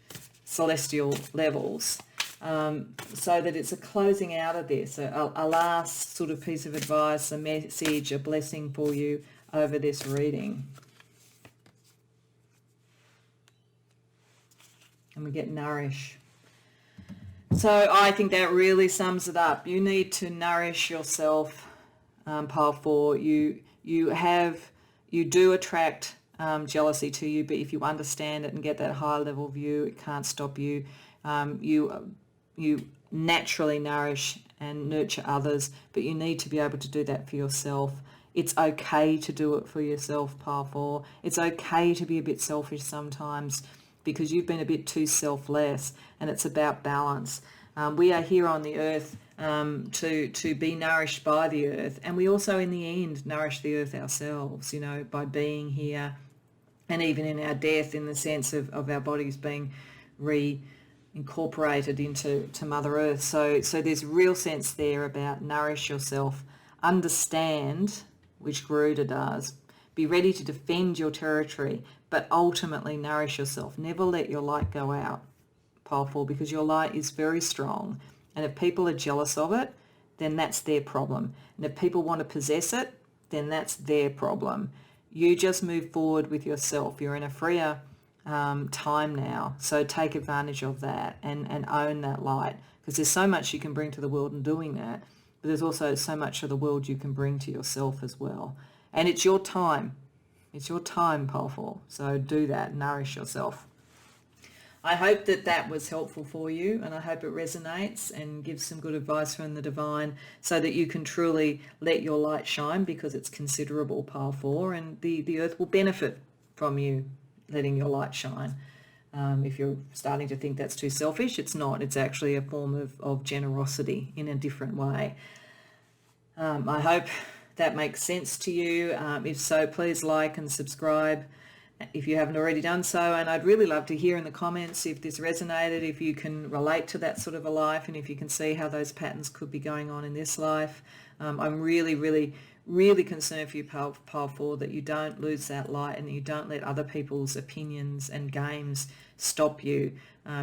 Speaker 1: celestial levels. So that it's a closing out of this, a last sort of piece of advice, a message, a blessing for you over this reading. And we get nourish. So I think that really sums it up. You need to nourish yourself, pile 4. You do attract jealousy to you, but if you understand it and get that high level view, it can't stop you. You naturally nourish and nurture others, but you need to be able to do that for yourself. It's okay to do it for yourself, pile 4. It's okay to be a bit selfish sometimes, because you've been a bit too selfless, and it's about balance. We are here on the earth to be nourished by the earth, and we also in the end nourish the earth ourselves, by being here, and even in our death, in the sense of our bodies being incorporated into Mother Earth. So there's real sense there about nourish yourself, understand, which Garuda does, be ready to defend your territory, but ultimately nourish yourself. Never let your light go out, Pile 4, because your light is very strong. And if people are jealous of it, then that's their problem. And if people want to possess it, then that's their problem. You just move forward with yourself. You're in a freer time now, so take advantage of that and own that light, because there's so much you can bring to the world in doing that, but there's also so much of the world you can bring to yourself as well. And it's your time. It's your time, Pile 4. So do that. Nourish yourself. I hope that was helpful for you, and I hope it resonates and gives some good advice from the divine, so that you can truly let your light shine, because it's considerable, Pile 4, and the earth will benefit from you letting your light shine. If you're starting to think that's too selfish, it's not. It's actually a form of generosity in a different way. I hope that makes sense to you. If so, please like and subscribe if you haven't already done so. And I'd really love to hear in the comments if this resonated, if you can relate to that sort of a life, and if you can see how those patterns could be going on in this life. I'm really, really, really concerned for you, Pile 4, that you don't lose that light and that you don't let other people's opinions and games stop you.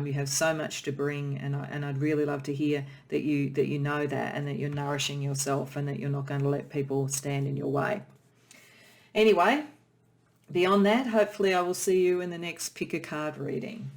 Speaker 1: You have so much to bring, and I'd really love to hear that you know that, and that you're nourishing yourself, and that you're not going to let people stand in your way. Anyway, beyond that, hopefully I will see you in the next pick a card reading.